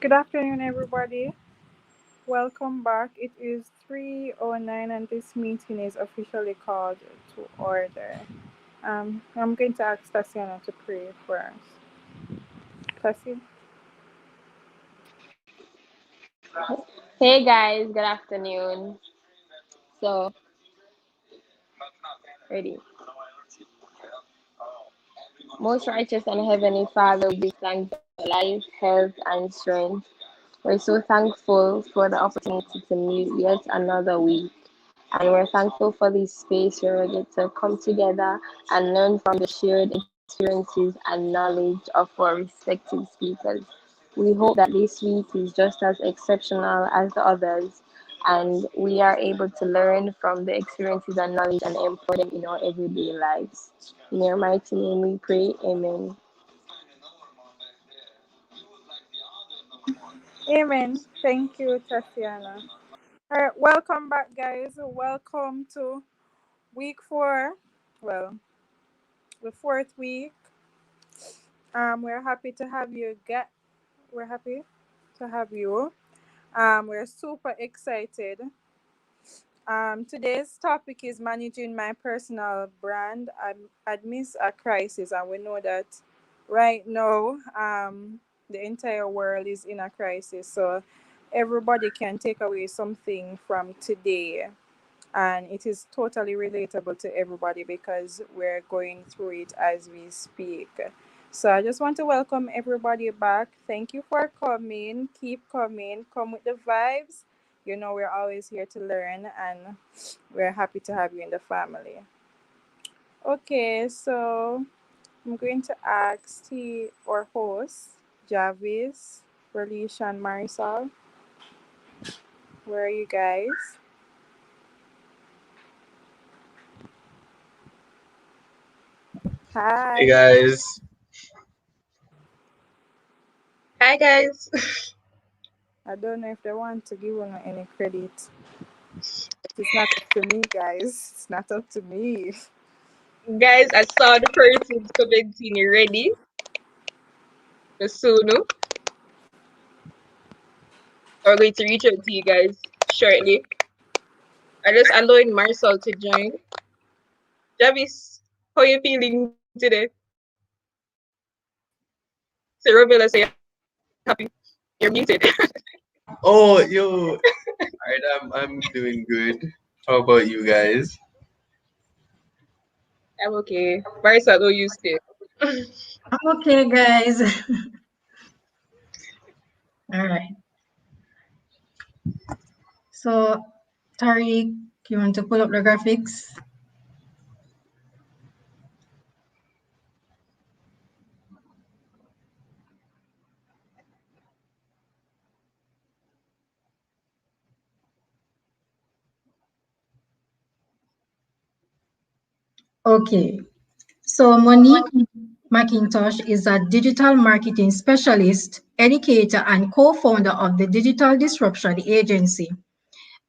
Good afternoon, everybody. Welcome back. It is 3:09 and this meeting is officially called to order. I'm going to ask Tatiana to pray for us. Tati? Hey guys, good afternoon. So, ready. Most righteous and heavenly Father, we thank you for life, health, and strength. We're so thankful for the opportunity to meet yet another week. And we're thankful for this space where we get to come together and learn from the shared experiences and knowledge of our respective speakers. We hope that this week is just as exceptional as the others, and we are able to learn from the experiences and knowledge and employ them in our everyday lives. In your mighty name we pray, amen. Amen. Thank you, Tatiana. All right, welcome back, guys. Welcome to week four. Well, the fourth week. We're happy to have you. We're happy to have you. We're super excited. Today's topic is managing my personal brand amidst a crisis, and we know that right now, the entire world is in a crisis. So everybody can take away something from today, and it is totally relatable to everybody because we're going through it as we speak. So I just want to welcome everybody back. Thank you for coming. Keep coming. Come with the vibes. You know, we're always here to learn, and we're happy to have you in the family. Okay, so I'm going to ask our host, Javis, Relish, and Marisol. Where are you guys? Hey Hi. guys. Hi guys. I don't know if they want to give one any credit. It's not up to me, guys. It's not up to me. Guys, I saw the persons commenting. You ready? The Sunu. We're going to reach out to you guys shortly. I just allowing Marcel to join. Javis, how you feeling today? So Rovella say you're happy. You're muted. Oh, yo. Alright, I'm doing good. How about you guys? I'm okay. Marcel, how you stay? Okay, guys. All right. So, Tariq, you want to pull up the graphics? Okay. So, Monique McIntosh is a digital marketing specialist, educator, and co-founder of the Digital Disruption Agency.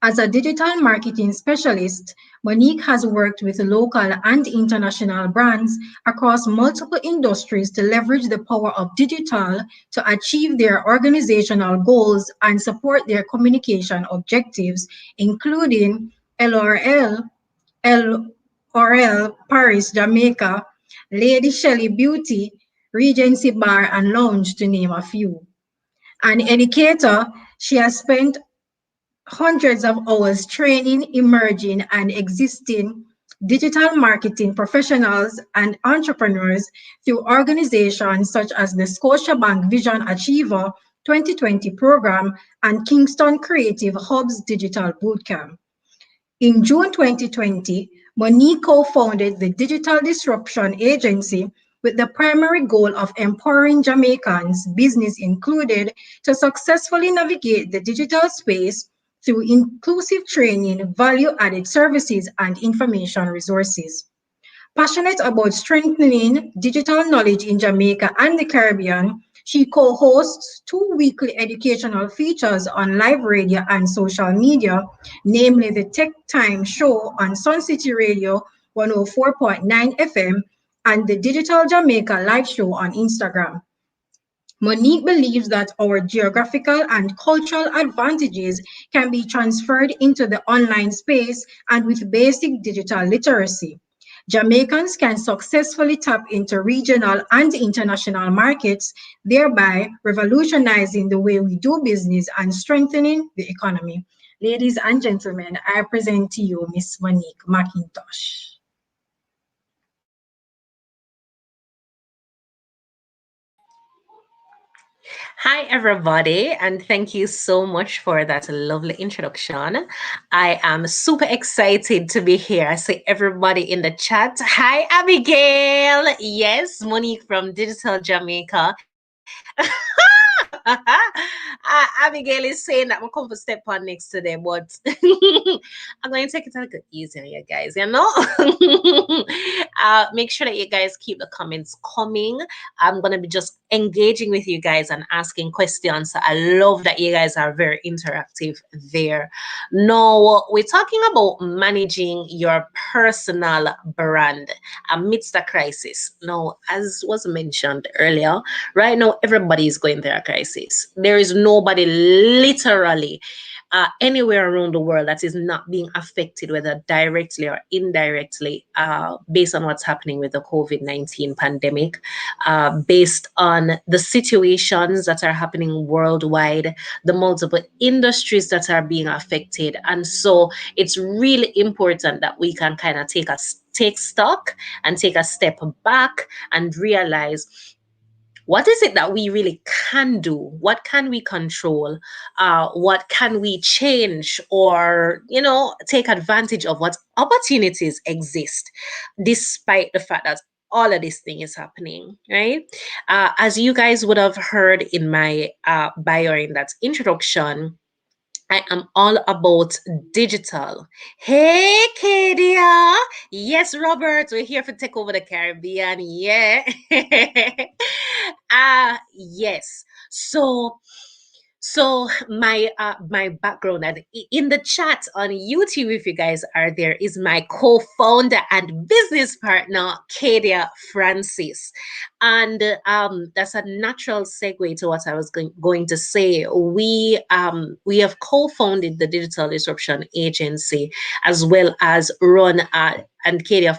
As a digital marketing specialist, Monique has worked with local and international brands across multiple industries to leverage the power of digital to achieve their organizational goals and support their communication objectives, including LRL, LRL Paris, Jamaica, Lady Shelley Beauty, Regency Bar and Lounge, to name a few. An educator, she has spent hundreds of hours training emerging and existing digital marketing professionals and entrepreneurs through organizations such as the Scotiabank Vision Achiever 2020 program and Kingston Creative Hub's Digital Bootcamp. In June 2020, Monique co-founded the Digital Disruption Agency with the primary goal of empowering Jamaicans, business included, to successfully navigate the digital space through inclusive training, value-added services, and information resources. Passionate about strengthening digital knowledge in Jamaica and the Caribbean, she co-hosts two weekly educational features on live radio and social media, namely the Tech Time Show on Sun City Radio 104.9 FM and the Digital Jamaica Live Show on Instagram. Monique believes that our geographical and cultural advantages can be transferred into the online space and with basic digital literacy. Jamaicans can successfully tap into regional and international markets, thereby revolutionizing the way we do business and strengthening the economy. Ladies and gentlemen, I present to you Miss Monique McIntosh. Hi, everybody, and thank you so much for that lovely introduction. I am super excited to be here. I see everybody in the chat. Hi, Abigail. Yes, Monique from Digital Jamaica. Abigail is saying that I'm going to step on next today, but I'm going to take it a little easy on you guys, you know? Make sure that you guys keep the comments coming. I'm going to be just engaging with you guys and asking questions. So I love that you guys are very interactive there. Now, we're talking about managing your personal brand amidst a crisis. Now, as was mentioned earlier, right now, everybody is going through a crisis. There is nobody literally anywhere around the world that is not being affected, whether directly or indirectly, based on what's happening with the COVID-19 pandemic, based on the situations that are happening worldwide, the multiple industries that are being affected. And so it's really important that we can kind of take stock and take a step back and realize what is it that we really can do? What can we control? What can we change or, take advantage of what opportunities exist despite the fact that all of this thing is happening, right? As you guys would have heard in my bio in that introduction, I am all about digital. Hey, Kadia. Yes, Robert, we're here for Take Over the Caribbean. Yeah. Yes. So my background and in the chat on YouTube, if you guys are there, is my co-founder and business partner, Kadia Francis. And that's a natural segue to what I was going to say. We have co-founded the Digital Disruption Agency, as well as run and Kadia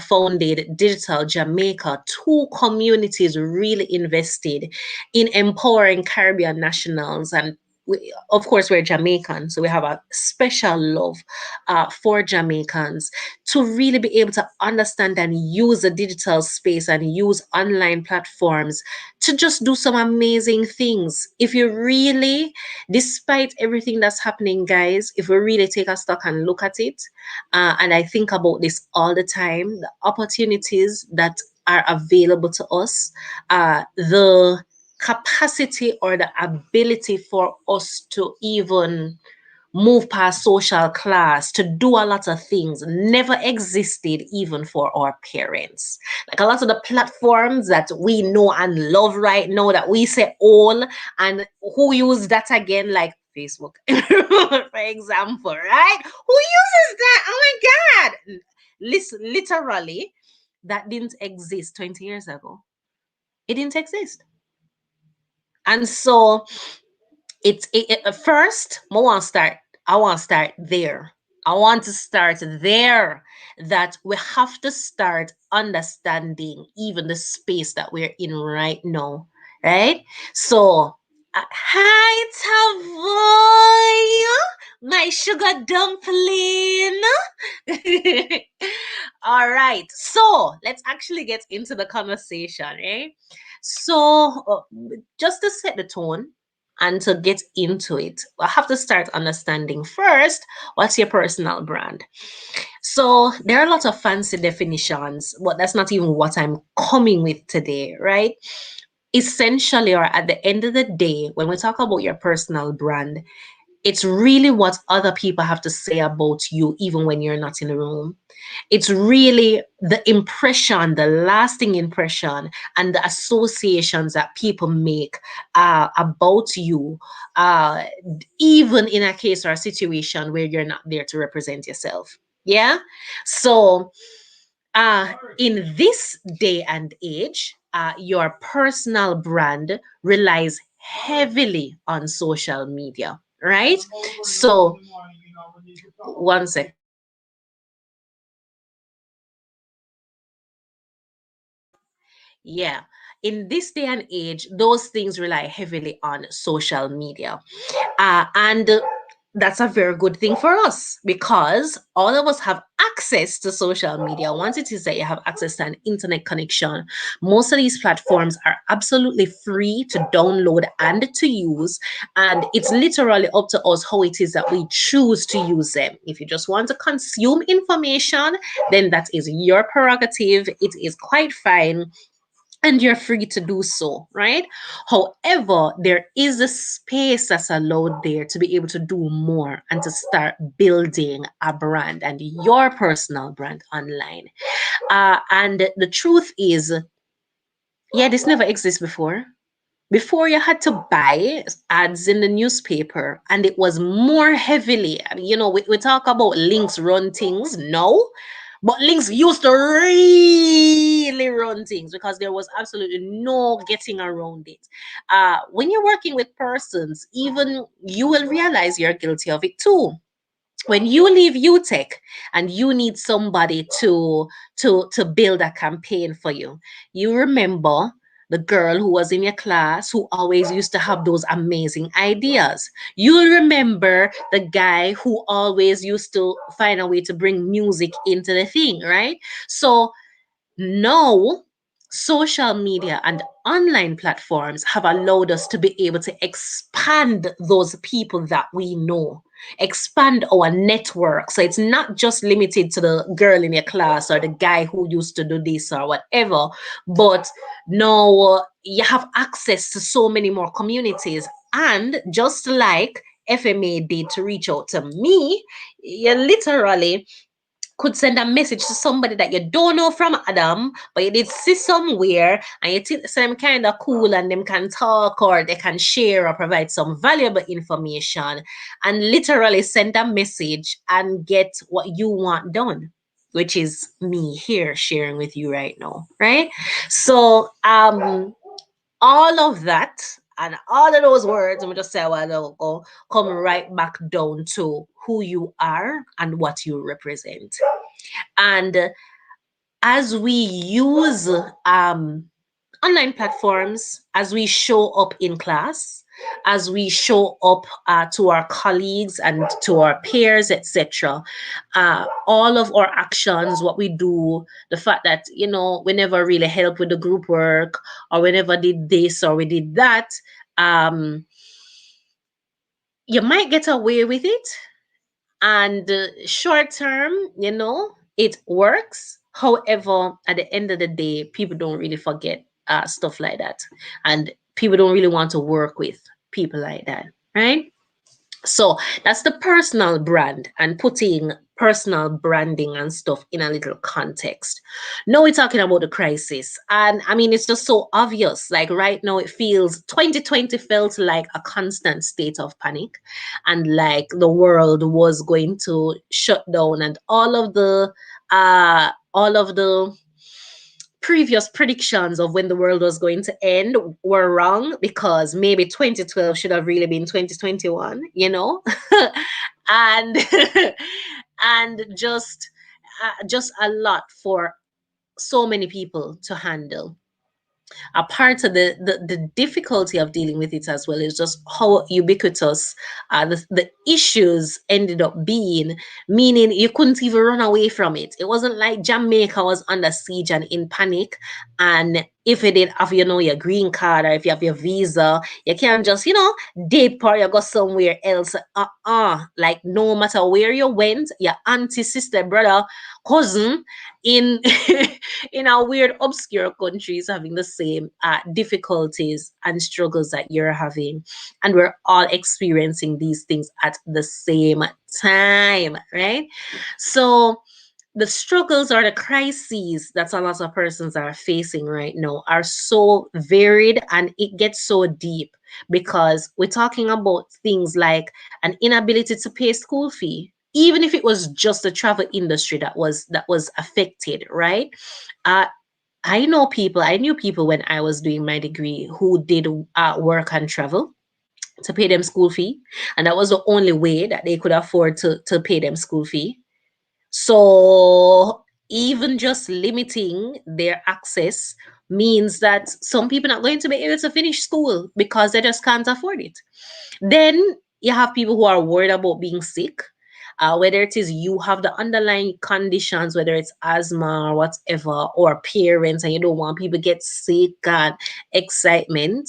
founded Digital Jamaica, two communities really invested in empowering Caribbean nationals. And of course, we're Jamaican, so we have a special love for Jamaicans to really be able to understand and use the digital space and use online platforms to just do some amazing things. If you really, despite everything that's happening, guys, if we really take a stock and look at it, and I think about this all the time, the opportunities that are available to us, the capacity or the ability for us to even move past social class, to do a lot of things never existed even for our parents. Like a lot of the platforms that we know and love right now that we say all, and who use that again, like Facebook, for example, right? Who uses that? Oh my God. Literally, that didn't exist 20 years ago. It didn't exist. And so first, I want to start there. I want to start there, that we have to start understanding even the space that we're in right now, right? So, hi, Tavoy, my sugar dumpling. All right, so let's actually get into the conversation, right? So, just to set the tone and to get into it, I have to start understanding first what's your personal brand. So there are a lot of fancy definitions, but that's not even what I'm coming with today, right? Essentially, or at the end of the day, when we talk about your personal brand, it's really what other people have to say about you, even when you're not in the room. It's really the impression, the lasting impression, and the associations that people make about you, uh, even in a case or a situation where you're not there to represent yourself. Yeah. So, in this day and age, your personal brand relies heavily on social media, right? So, one second. Yeah. In this day and age, those things rely heavily on social media. And that's a very good thing for us because all of us have access to social media. Once it is that you have access to an internet connection, most of these platforms are absolutely free to download and to use. And it's literally up to us how it is that we choose to use them. If you just want to consume information, then that is your prerogative. It is quite fine and you're free to do so, right? However, there is a space that's allowed there to be able to do more and to start building a brand and your personal brand online. And the truth is, yeah, this never existed before. Before you had to buy ads in the newspaper, and it was more heavily, we talk about links run things. No, but links used to really run things because there was absolutely no getting around it. When you're working with persons, even you will realize you're guilty of it too. When you leave UTEC and you need somebody to build a campaign for you, you remember the girl who was in your class who always used to have those amazing ideas. You'll remember the guy who always used to find a way to bring music into the thing, right? So now, social media and online platforms have allowed us to be able to expand those people that we know, expand our network. So it's not just limited to the girl in your class or the guy who used to do this or whatever, but now you have access to so many more communities. And just like FMA did to reach out to me, you literally could send a message to somebody that you don't know from Adam, but you did see somewhere and you think them kind of cool and them can talk or they can share or provide some valuable information and literally send a message and get what you want done, which is me here sharing with you right now, right? So all of that and all of those words, I'm just say a while ago, come right back down to who you are and what you represent. And as we use online platforms, as we show up in class, as we show up to our colleagues and to our peers, etc., all of our actions, what we do, the fact that, we never really help with the group work or we never did this or we did that, um, you might get away with it and short term, it works. However, at the end of the day, people don't really forget stuff like that, and people don't really want to work with people like that, right? So that's the personal brand and putting personal branding and stuff in a little context. Now we're talking about the crisis. And I mean, it's just so obvious. Like right now, it feels 2020 felt like a constant state of panic and like the world was going to shut down and all of the previous predictions of when the world was going to end were wrong because maybe 2012 should have really been 2021, and and just a lot for so many people to handle. A part of the difficulty of dealing with it as well is just how ubiquitous the issues ended up being, meaning you couldn't even run away from it. It wasn't like Jamaica was under siege and in panic, and if you did have, your green card or if you have your visa, you can't just, dip or you go somewhere else. Like no matter where you went, your auntie, sister, brother, cousin in in our weird obscure countries having the same difficulties and struggles that you're having, and we're all experiencing these things at the same time, right? So the struggles or the crises that a lot of persons are facing right now are so varied and it gets so deep because we're talking about things like an inability to pay school fee, even if it was just the travel industry that was affected, right? uh I knew people when I was doing my degree who did work and travel to pay them school fee. And that was the only way that they could afford to pay them school fee. So even just limiting their access means that some people are not going to be able to finish school because they just can't afford it. Then you have people who are worried about being sick, whether it is you have the underlying conditions, whether it's asthma or whatever, or parents, and you don't want people get sick and excitement.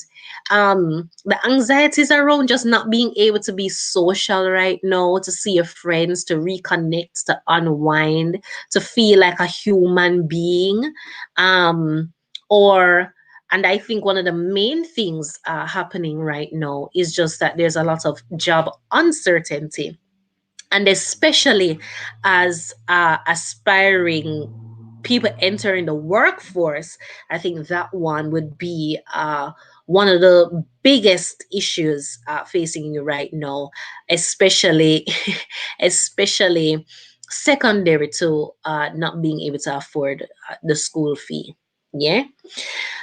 The anxieties around just not being able to be social right now, to see your friends, to reconnect, to unwind, to feel like a human being. Or and I think one of the main things happening right now is just that there's a lot of job uncertainty. And especially as aspiring people entering the workforce, I think that one would be one of the biggest issues facing you right now, especially, especially secondary to not being able to afford the school fee. Yeah.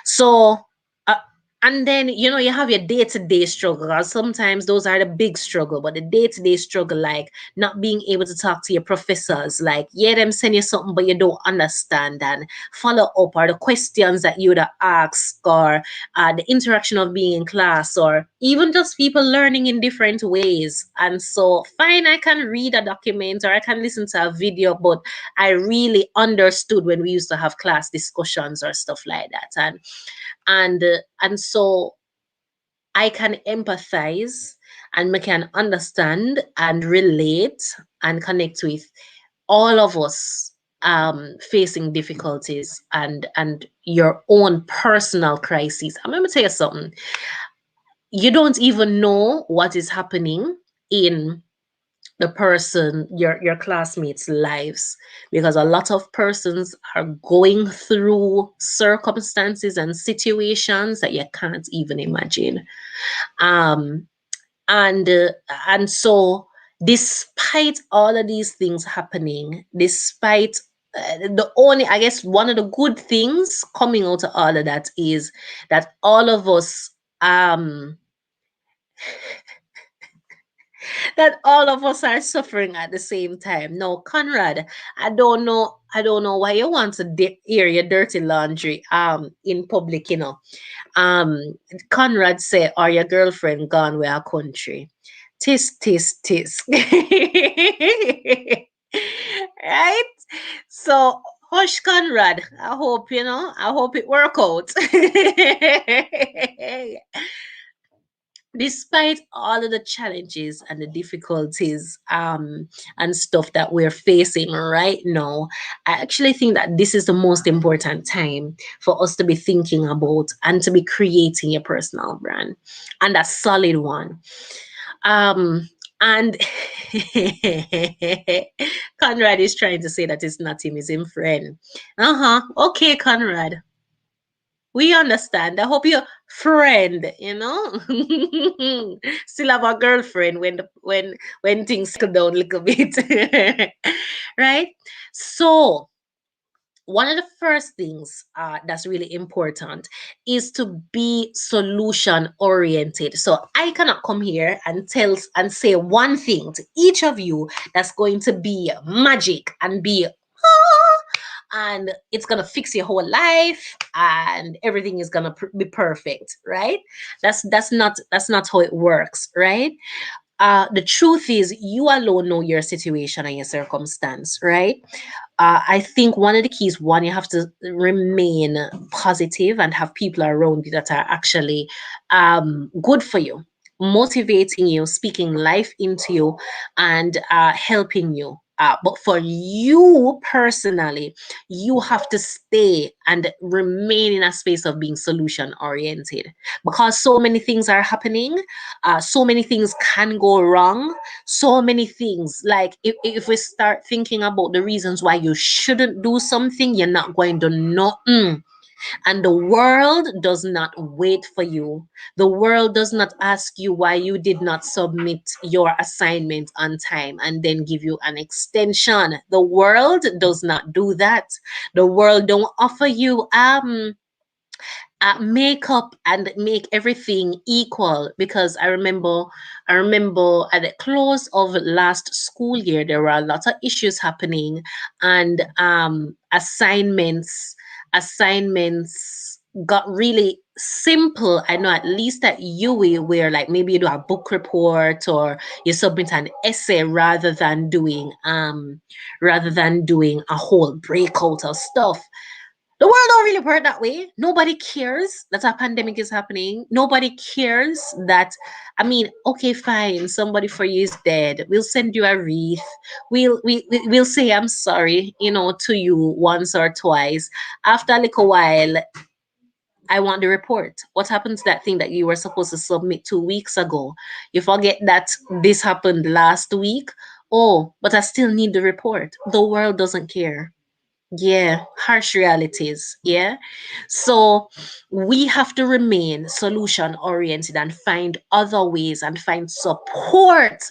So, uh, and then you have your day-to-day struggle. 'Cause sometimes those are the big struggle, but the day-to-day struggle, like not being able to talk to your professors, like yeah, them send you something, but you don't understand and follow up, or the questions that you would ask, or the interaction of being in class, or even just people learning in different ways. And so, fine, I can read a document or I can listen to a video, but I really understood when we used to have class discussions or stuff like that. And so I can empathize, and I can understand and relate and connect with all of us facing difficulties and your own personal crises. I'm going to tell you something. You don't even know what is happening in the person, your classmates' lives, because a lot of persons are going through circumstances and situations that you can't even imagine. um and uh, and so, despite all of these things happening, despite the only, I guess, one of the good things coming out of all of that is that all of us, um that all of us are suffering at the same time. No, Conrad, I don't know why you want to air your dirty laundry in public, Um Conrad say, "Are your girlfriend gone with a country?" Tis, tis, tis. Right? So, hush, Conrad. I hope it work out. Despite all of the challenges and the difficulties and stuff that we're facing right now, I actually think that this is the most important time for us to be thinking about and to be creating a personal brand, and a solid one. um and Conrad is trying to say that it's not him, it's him friend. Okay, Conrad, we understand. I hope your friend, still have a girlfriend when things settle down a little bit. Right? So, one of the first things that's really important is to be solution oriented. So I cannot come here and tell and say one thing to each of you that's going to be magic and be and it's gonna fix your whole life and everything is gonna be perfect, right? That's not how it works, right? The truth is, you alone know your situation and your circumstance, right? I think one of the keys, one, you have to remain positive and have people around you that are actually good for you, motivating you, speaking life into you, and helping you. But for you personally, you have to stay and remain in a space of being solution oriented, because so many things are happening, so many things can go wrong, so many things. Like, if we start thinking about the reasons why you shouldn't do something, you're not going to know. And the world does not wait for you. The world does not ask you why you did not submit your assignment on time and then give you an extension. The world does not do that. The world don't offer you make up and make everything equal, because I remember at the close of last school year there were a lot of issues happening, and assignments got really simple. I know at least at UE, where like maybe you do a book report or you submit an essay rather than doing a whole breakout of stuff. The world don't really work that way. Nobody cares that a pandemic is happening. Nobody cares that, I mean, okay, fine, somebody for you is dead. We'll send you a wreath. We'll say I'm sorry, to you once or twice. After a little while, I want the report. What happened to that thing that you were supposed to submit 2 weeks ago? You forget that this happened last week. Oh, but I still need the report. The world doesn't care. Yeah, harsh realities. Yeah. So we have to remain solution oriented and find other ways and find support,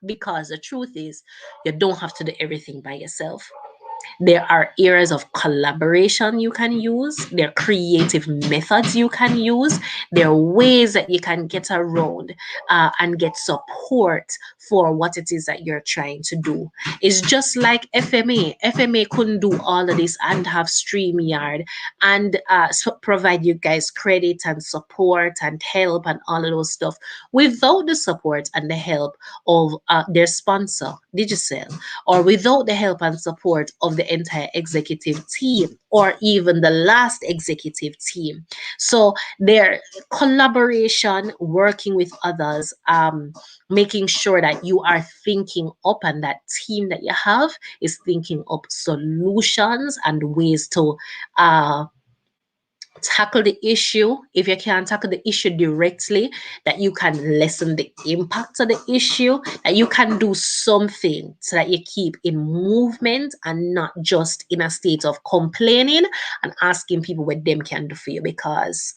because the truth is, you don't have to do everything by yourself. There are areas of collaboration you can use. There are creative methods you can use. There are ways that you can get around and get support for what it is that you're trying to do. It's just like FMA. FMA couldn't do all of this and have StreamYard and provide you guys credit and support and help and all of those stuff without the support and the help of their sponsor, Digicel, or without the help and support of the entire executive team or even the last executive team. So their collaboration, working with others, making sure that you are thinking up and that team that you have is thinking up solutions and ways to uh, tackle the issue. If you can't tackle the issue directly, that you can lessen the impact of the issue, that you can do something so that you keep in movement and not just in a state of complaining and asking people what them can do for you, because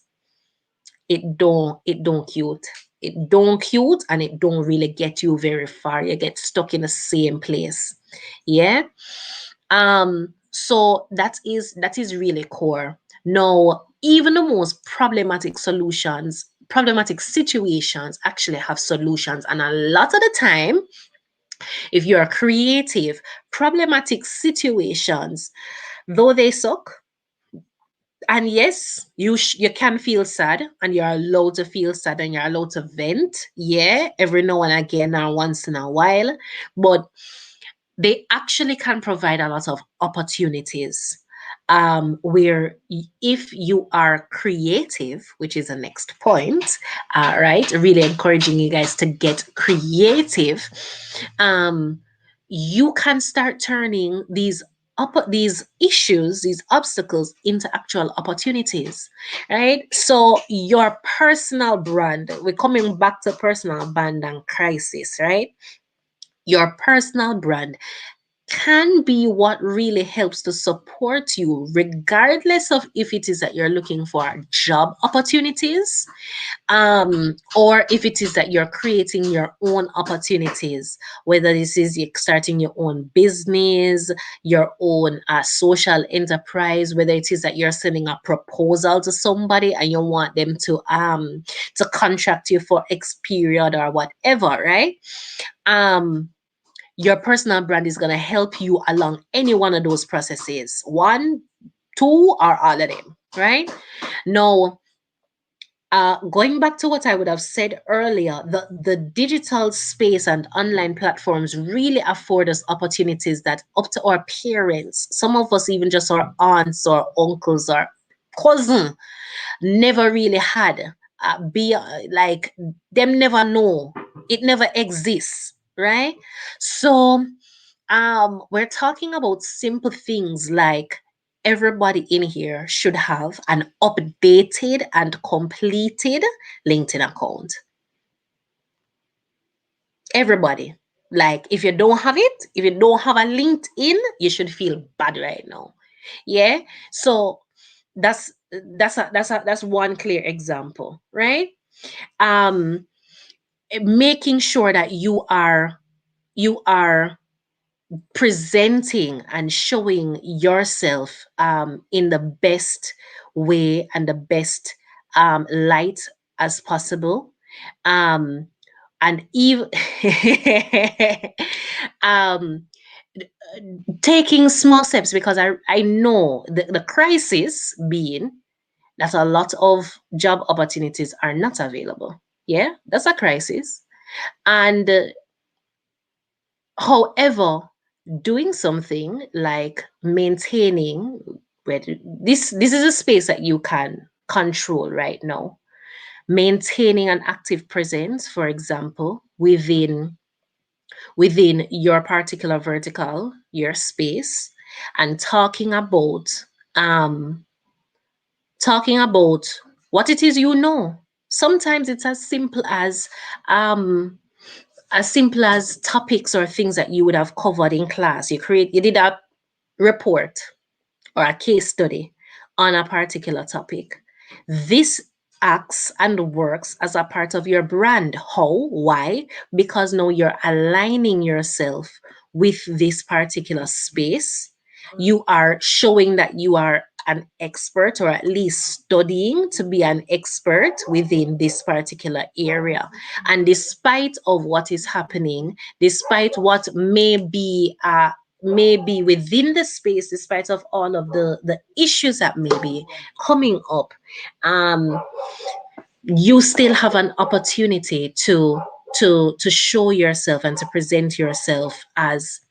it don't cute. It don't cute, and it don't really get you very far. You get stuck in the same place. Yeah. So that is really core. Now, even the most problematic situations actually have solutions, and a lot of the time, if you are creative, problematic situations, though they suck, and yes, you can feel sad, and you're allowed to feel sad, and you're allowed to vent, yeah, every now and again or once in a while, but they actually can provide a lot of opportunities, where if you are creative, which is the next point, right, really encouraging you guys to get creative, um, you can start turning these issues, these obstacles, into actual opportunities, right? So your personal brand, we're coming back to personal brand and crisis, right? Your personal brand can be what really helps to support you, regardless of if it is that you're looking for job opportunities, or if it is that you're creating your own opportunities, whether this is you starting your own business, your own social enterprise, whether it is that you're sending a proposal to somebody and you want them to contract you for X period or whatever, right? um your personal brand is going to help you along any one of those processes, one, two, or all of them, right? Now, going back to what I would have said earlier, the digital space and online platforms really afford us opportunities that up to our parents, some of us even just our aunts or uncles or cousin, never really had. Be like, them never know, it never exists, right? So we're talking about simple things like everybody in here should have an updated and completed LinkedIn account. Everybody. Like, if you don't have it, if you don't have a LinkedIn, you should feel bad right now. Yeah. So that's that's one clear example, right? um Making sure that you are presenting and showing yourself in the best way and the best light as possible. um and even um taking small steps, because I know the crisis being that a lot of job opportunities are not available. Yeah, that's a crisis. And however, doing something like maintaining, where this is a space that you can control right now. Maintaining an active presence, for example, within your particular vertical, your space, and um talking about what it is you know. Sometimes it's um as simple as topics or things that you would have covered in class. You did a report or a case study on a particular topic. This acts and works as a part of your brand. How? Why? Because now you're aligning yourself with this particular space. You are showing that you are an expert, or at least studying to be an expert within this particular area. And despite of what is happening, despite what may be within the space, despite of all of the issues that may be coming up, um you still have an opportunity to show yourself and to present yourself as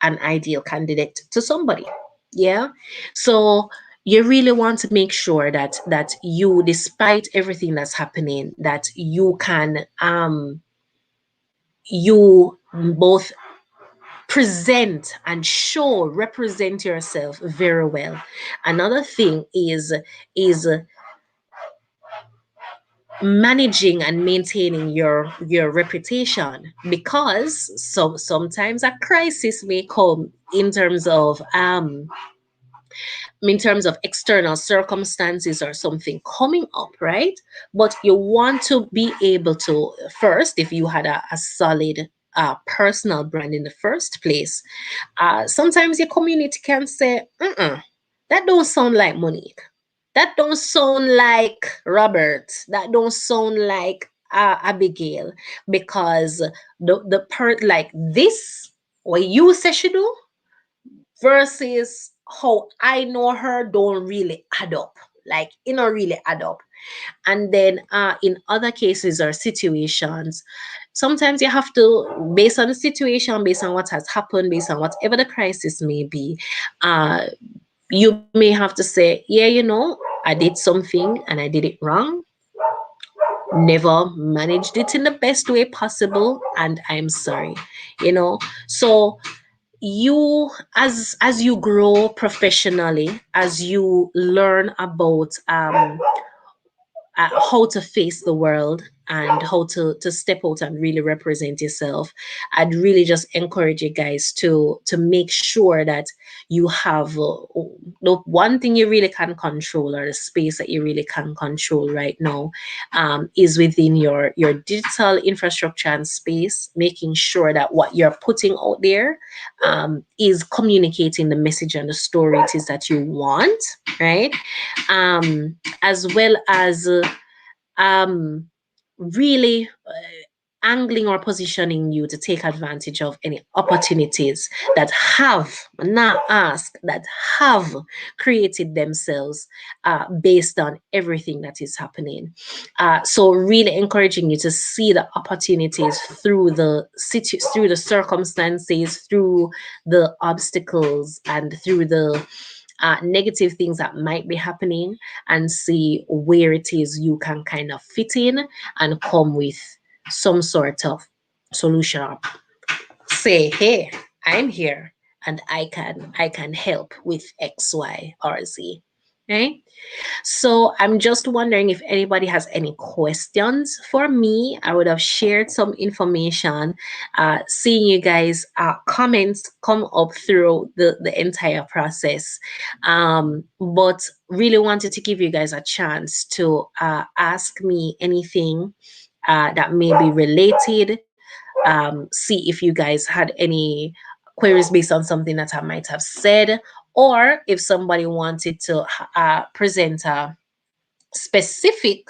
an ideal candidate to somebody. Yeah. So you really want to make sure that you, despite everything that's happening, that you can you both present and show, represent yourself very well. Another thing is managing and maintaining your reputation, because sometimes a crisis may come in terms of external circumstances or something coming up, right? But you want to be able to, first, if you had a solid personal brand in the first place, sometimes your community can say, that don't sound like Monique. That don't sound like Robert. That don't sound like Abigail, because like this, what you say she do versus how I know her don't really add up. Like, it don't really add up. And then in other cases or situations, sometimes you have to, based on the situation, based on what has happened, based on whatever the crisis may be, uh, you may have to say, yeah, I did something and I did it wrong, never managed it in the best way possible, and I'm sorry. So you, as you grow professionally, as you learn about how to face the world and how to step out and really represent yourself, I'd really just encourage you guys to make sure that you have the one thing you really can control, or the space that you really can control right now, is within your digital infrastructure and space, making sure that what you're putting out there is communicating the message and the story it is that you want, right? As well as um, really angling or positioning you to take advantage of any opportunities that have, not ask, that have created themselves based on everything that is happening. So really encouraging you to see the opportunities through through the circumstances, through the obstacles, and through the negative things that might be happening, and see where it is you can kind of fit in and come with some sort of solution. Say, hey, I'm here and I can help with X, Y, or Z. right? So I'm just wondering if anybody has any questions for me. I would have shared some information. Seeing you guys comments come up through the entire process, but really wanted to give you guys a chance to ask me anything that may be related. See if you guys had any queries based on something that I might have said, or if somebody wanted to present a specific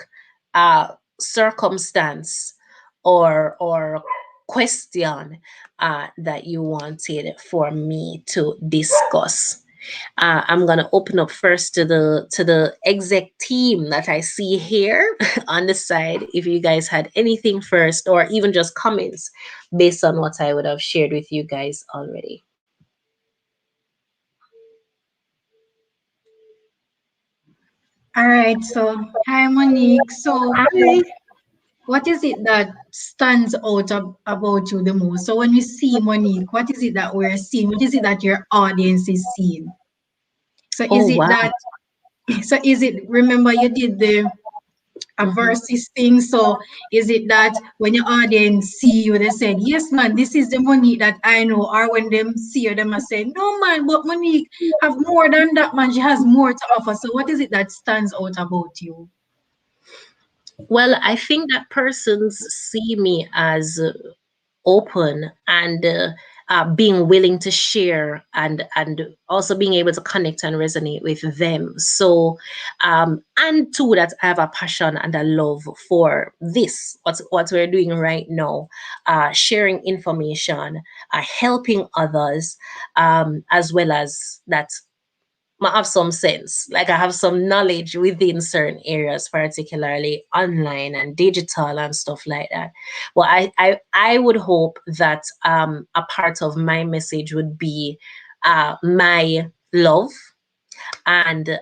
circumstance or question that you wanted for me to discuss. I'm gonna open up first to the exec team that I see here on the side. If you guys had anything first, or even just comments based on what I would have shared with you guys already. All right, so hi Monique. So Hi. what is it that stands out about you the most? So when we see Monique, what is it that we're seeing? What is it that your audience is seeing? So Oh is it wow. that so is it remember you did the a Mhm. versus thing? So is it that when your audience see you, they said, yes, man, this is the Monique that I know, or when them see you, them are saying, no, man, but Monique have more than that, man. She has more to offer. So what is it that stands out about you? Well, I think that persons see me as open and being willing to share, and also being able to connect and resonate with them. So and two, that I have a passion and a love for this, what we're doing right now, sharing information, helping others, as well as that I have some sense. Like I have some knowledge within certain areas, particularly online and digital and stuff like that. Well, I would hope that a part of my message would be my love and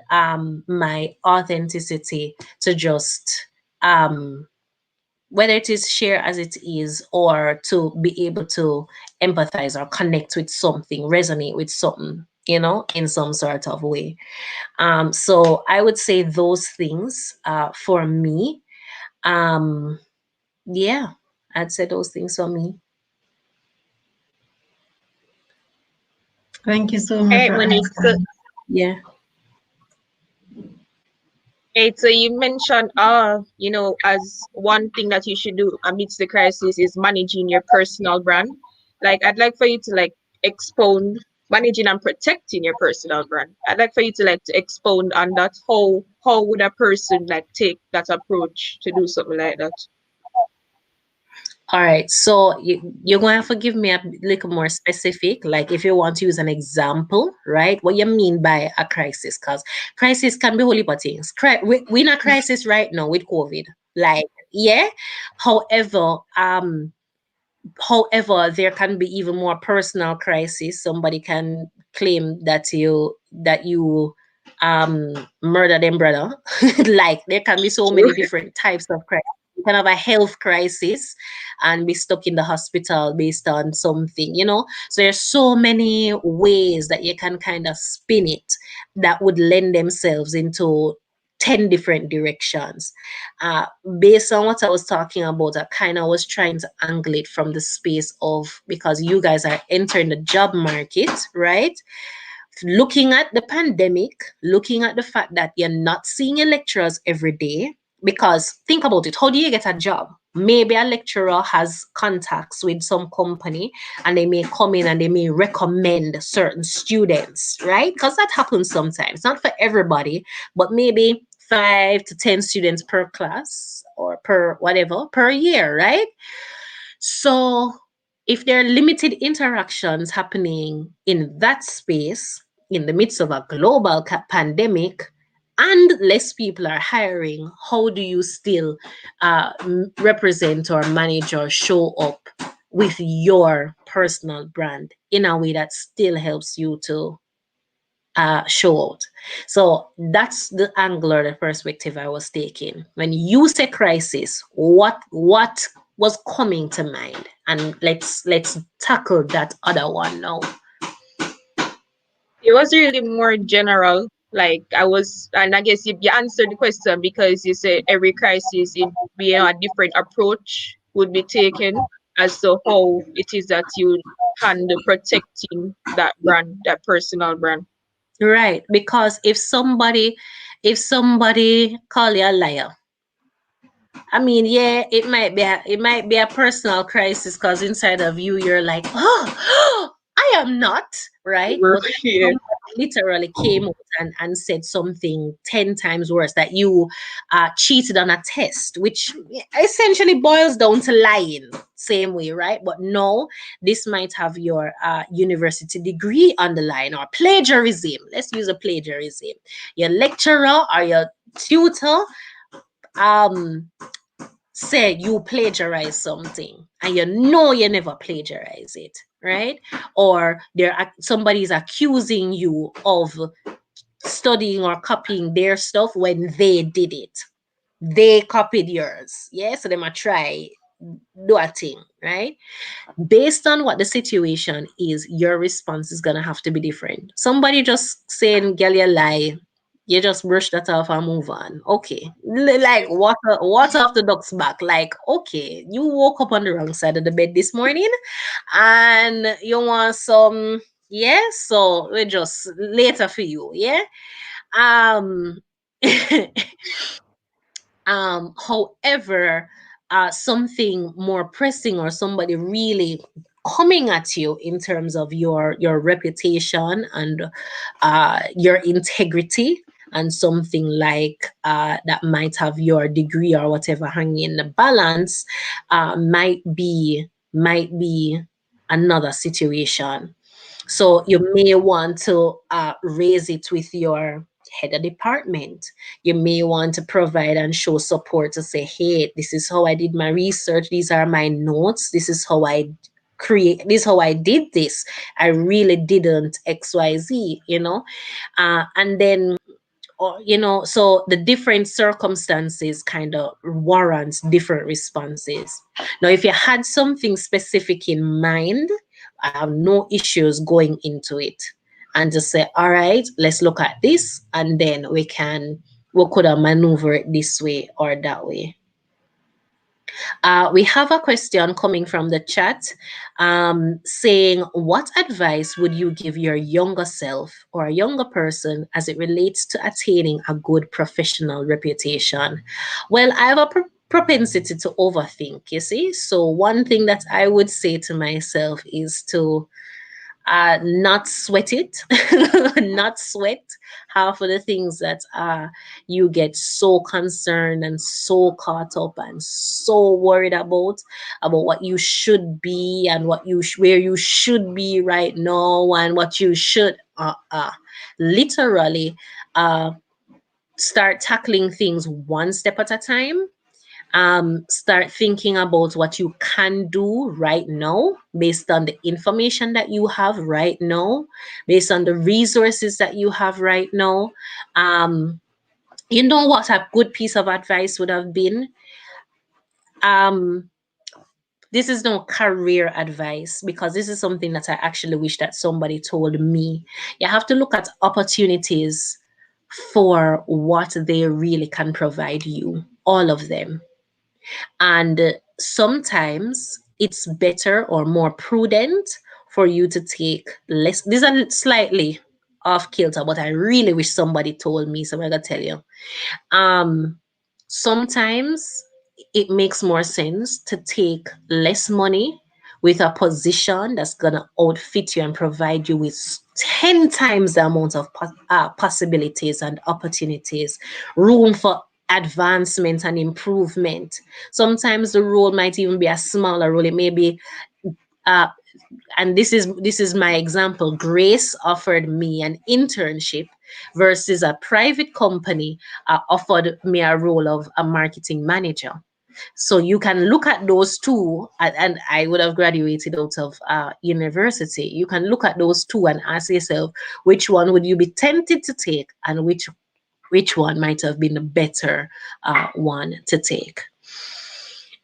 my authenticity to just whether it is share as it is, or to be able to empathize or connect with something, resonate with something, in some sort of way. So I would say those things for me. Um, yeah, I'd say those things for me. Thank you so much Hey, for Monique. So, answering. Yeah. hey, so you mentioned, as one thing that you should do amidst the crisis is managing your personal brand. Like, I'd like for you to expound managing and protecting your personal brand. I'd like for you to expound on that. How would a person take that approach to do something like that? All right. So you're going to have to give me a little more specific, like if you want to use an example, right? What you mean by a crisis? Because crisis can be whole heap of things. We're in a crisis right now with COVID. Like, yeah. However, However, there can be even more personal crisis. Somebody can claim that you murder them brother. Like there can be so True. many different types of crisis. You can have a health crisis and be stuck in the hospital based on something. So there's so many ways that you can kind of spin it that would lend themselves into 10 different directions. uh, Based on what I was talking about, I kind of was trying to angle it from the space of, because you guys are entering the job market, right? Looking at the pandemic, looking at the fact that you're not seeing your lecturers every day. Because think about it, how do you get a job? Maybe a lecturer has contacts with some company and they may come in and they may recommend certain students, right? Because that happens sometimes, not for everybody, but maybe 5 to 10 students per class or per whatever per year, right? So if there are limited interactions happening in that space in the midst of a global pandemic, and less people are hiring, how do you still represent or manage or show up with your personal brand in a way that still helps you to show out? So that's the angle or the perspective I was taking. When you say crisis, what was coming to mind? And let's tackle that other one now. It was really more general. Like I was, and I guess you answered the question because you said every crisis it be a different approach would be taken as to how it is that you handle protecting that brand, that personal brand. Right. Because if somebody call you a liar, I mean, yeah, it might be a personal crisis because inside of you you're like, oh, I am not, right? But Yeah. somebody literally came out and said something 10 times worse, that you cheated on a test, which essentially boils down to lying, same way, right? But no, this might have your university degree on the line, or plagiarism. Let's use a plagiarism. Your lecturer or your tutor um said you plagiarize something and you never plagiarize it, right? Or somebody's accusing you of studying or copying their stuff when they did it. They copied yours. Yeah, so they might try do a thing, right? Based on what the situation is, your response is gonna have to be different. Somebody just saying, "Girl, you lie," you just brush that off and move on. Okay, like water off the duck's back. Like, okay, you woke up on the wrong side of the bed this morning, and you want some. Yeah, so we just later for you. Yeah. Um. However, something more pressing, or somebody really coming at you in terms of your reputation and your integrity, and something like that might have your degree or whatever hanging in the balance, might be another situation. So you may want to raise it with your head of department. You may want to provide and show support to say, hey, this is how I did my research. These are my notes. This is how I this is how I did this. I really didn't XYZ, and then, or so the different circumstances kind of warrants different responses. Now, if you had something specific in mind, I have no issues going into it and just say, all right, let's look at this, and then we could have maneuver it this way or that way. We have a question coming from the chat, saying, what advice would you give your younger self or a younger person as it relates to attaining a good professional reputation? Well, I have a propensity to overthink, you see. So one thing that I would say to myself is to not sweat it, not sweat half of the things that you get so concerned and so caught up and so worried about what you should be, and what where you should be right now, and what you should literally uh start tackling things one step at a time. Start thinking about what you can do right now based on the information that you have right now, based on the resources that you have right now. You know what a good piece of advice would have been? um this is no career advice, because this is something that I actually wish that somebody told me. You have to look at opportunities for what they really can provide you, all of them. And sometimes it's better or more prudent for you to take less. These are slightly off kilter, but I really wish somebody told me. So I'm gonna tell you. Um, Sometimes it makes more sense to take less money with a position that's gonna outfit you and provide you with 10 times the amount of possibilities and opportunities, room for advancement and improvement. Sometimes the role might even be a smaller role. It may be uh, and this is my example. Grace offered me an internship versus a private company offered me a role of a marketing manager. So you can look at those two, and I would have graduated out of university. You can look at those two and ask yourself, which one would you be tempted to take, and which one might have been the better one to take.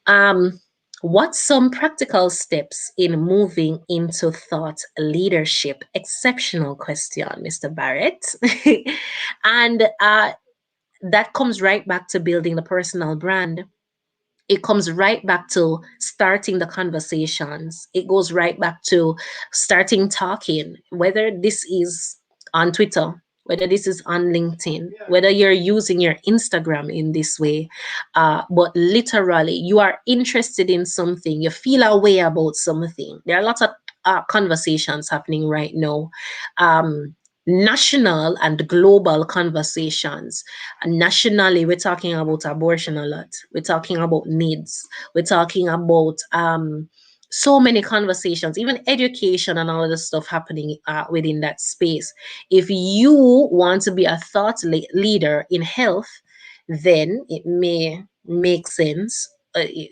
Um, What's some practical steps in moving into thought leadership? Exceptional question, Mr. Barrett. And that comes right back to building the personal brand. It comes right back to starting the conversations. It goes right back to starting talking, whether this is on Twitter, whether this is on LinkedIn, whether you're using your Instagram in this way. But literally, you are interested in something, you feel a way about something. There are lots of conversations happening right now. National and global conversations. Nationally, we're talking about abortion a lot. We're talking about needs. We're talking about so many conversations, even education and all of the stuff happening within that space. If you want to be a thought leader in health, then it may make sense,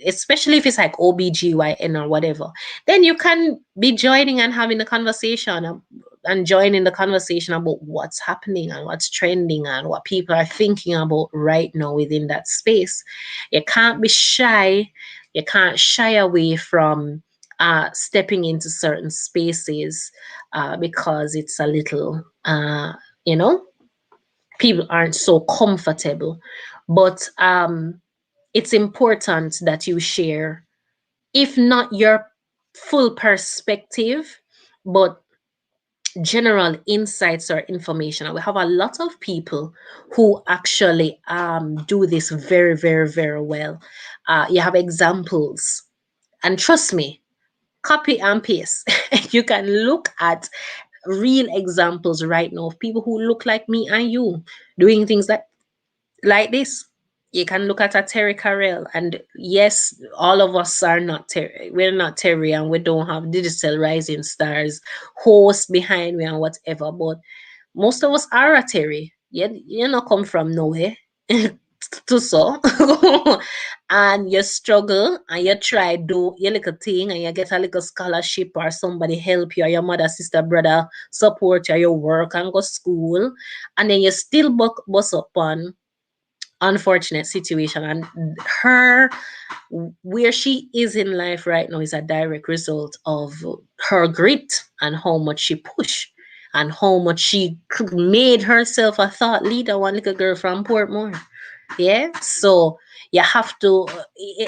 especially if it's like OBGYN or whatever. Then you can be joining and having the conversation and joining the conversation about what's happening and what's trending and what people are thinking about right now within that space. You can't be shy. You can't shy away from stepping into certain spaces because it's a little, you know, people aren't so comfortable. But it's important that you share, if not your full perspective, but general insights or information. And we have a lot of people who actually do this very, very, very well. You have examples, and trust me, copy and paste. You can look at real examples right now of people who look like me and you doing things like this. You can look at a Terry Carell, and yes, all of us are not Terry. We're not Terry, and we don't have digital rising stars host behind me and whatever. But most of us are a Terry. You not come from nowhere to so, and you struggle and you try do your little thing and you get a little scholarship or somebody help you or your mother, sister, brother support you, you work and go school, and then you still bust up on unfortunate situation. And her, where she is in life right now, is a direct result of her grit and how much she pushed and how much she made herself a thought leader. One little girl from Portmore. Yeah, so you have to,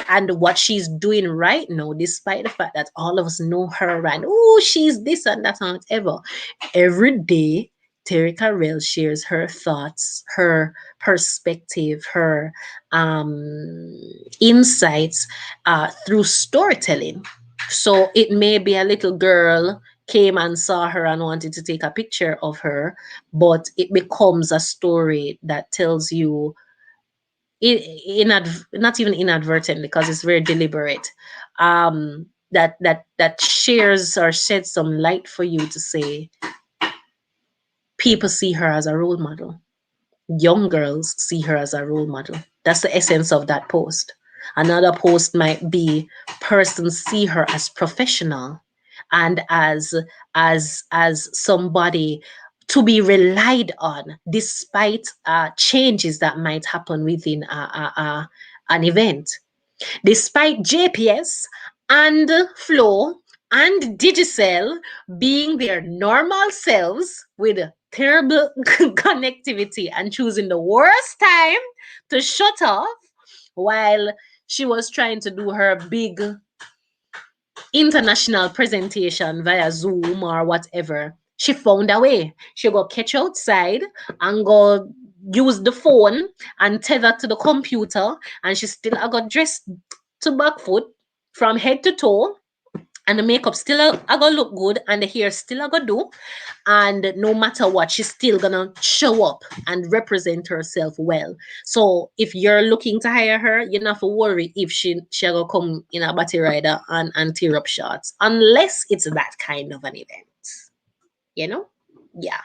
and what she's doing right now, despite the fact that all of us know her and oh, she's this and that and whatever, every day Terry Carell shares her thoughts, her perspective, her insights through storytelling. So it may be a little girl came and saw her and wanted to take a picture of her, but it becomes a story that tells you not even inadvertently, because it's very deliberate, that shares or sheds some light for you to say people see her as a role model. Young girls see her as a role model. That's the essence of that post. Another post might be persons see her as professional and as somebody to be relied on despite changes that might happen within an event. Despite JPS and Flow and Digicel being their normal selves with terrible connectivity and choosing the worst time to shut off while she was trying to do her big international presentation via Zoom or whatever, she found a way. She go catch outside and go use the phone and tether to the computer, and she still got dressed to back foot from head to toe, and the makeup still I gonna look good and the hair still I gonna do, and no matter what, she's still gonna show up and represent herself well. So if you're looking to hire her, you don't have to worry if she gonna come in a battery rider and tear up shots, unless it's that kind of an event, you know. Yeah.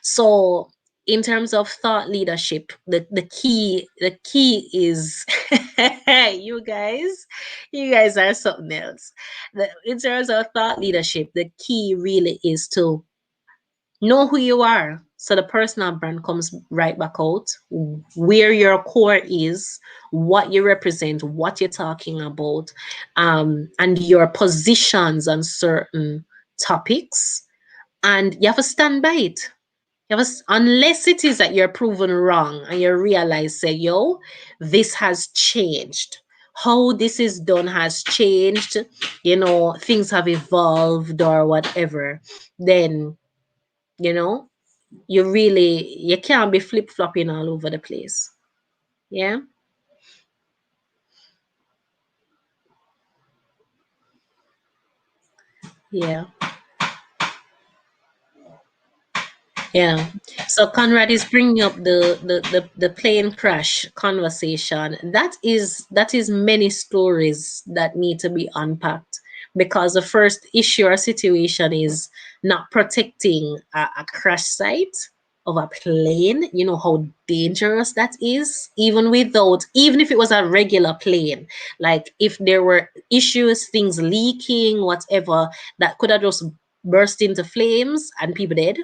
So in terms of thought leadership, the key is you guys are something else. In terms of thought leadership, the key really is to Know who you are. So the personal brand comes right back out, where your core is, what you represent, what you're talking about, and your positions on certain topics. And you have to stand by it. Unless it is that you're proven wrong and you realize, say, yo, this has changed. How this is done has changed, things have evolved or whatever, then, you know, you can't be flip-flopping all over the place. Yeah. Yeah. Yeah. So Conrad is bringing up the plane crash conversation. That is many stories that need to be unpacked, because the first issue or situation is not protecting a crash site of a plane. You know how dangerous that is, even if it was a regular plane. Like if there were issues, things leaking, whatever, that could have just burst into flames and people dead.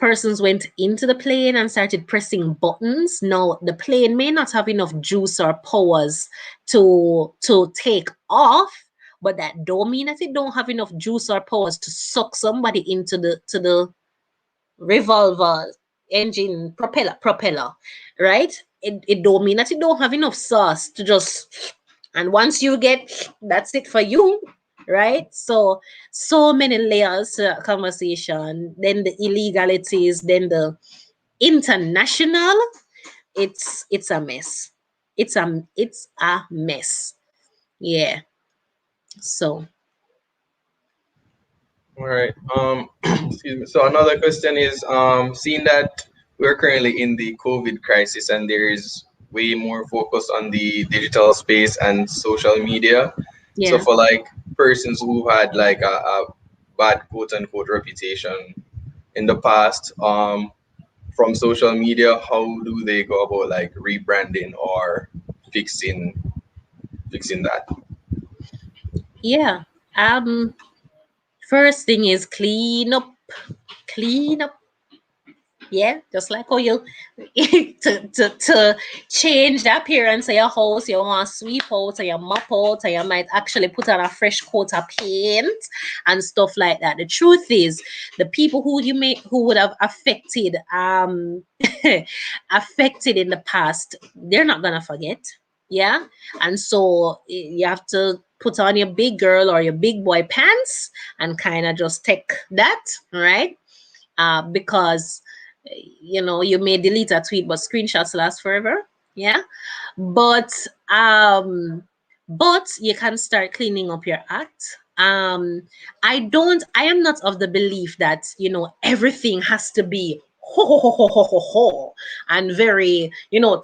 Persons went into the plane and started pressing buttons. Now the plane may not have enough juice or powers to take off, but that don't mean that it don't have enough juice or powers to suck somebody into the revolver engine propeller, right? It don't mean that it don't have enough sauce to just, and once you get, that's it for you, right? So many layers to that conversation. Then the illegalities, then the international. It's a mess. It's a mess. Yeah. So All right. Excuse me. So another question is, seeing that we're currently in the COVID crisis and there is way more focus on the digital space and social media. So yeah. for like persons who had like a bad quote unquote reputation in the past, from social media, how do they go about like rebranding or fixing fixing that? Yeah. Um First thing is clean up. Clean up. Yeah, just like how you to change the appearance of your house, you want to sweep out or you mop out, or you might actually put on a fresh coat of paint and stuff like that. The truth is, the people who would have affected affected in the past, they're not gonna forget. Yeah, and so you have to put on your big girl or your big boy pants and kind of just take that, right? Because you may delete a tweet, but screenshots last forever. Yeah, but but you can start cleaning up your act. I am not of the belief that everything has to be ho ho ho ho ho ho ho and very tidy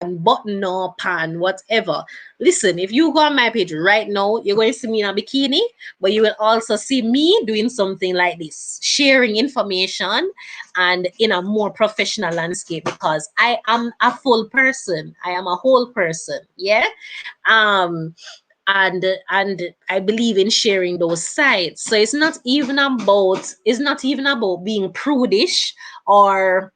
and button up and whatever. Listen, if you go on my page right now, you're going to see me in a bikini, but you will also see me doing something like this, sharing information and in a more professional landscape, because I am a full person. I am a whole person. Yeah. Um, and I believe in sharing those sides. So it's not even about being prudish or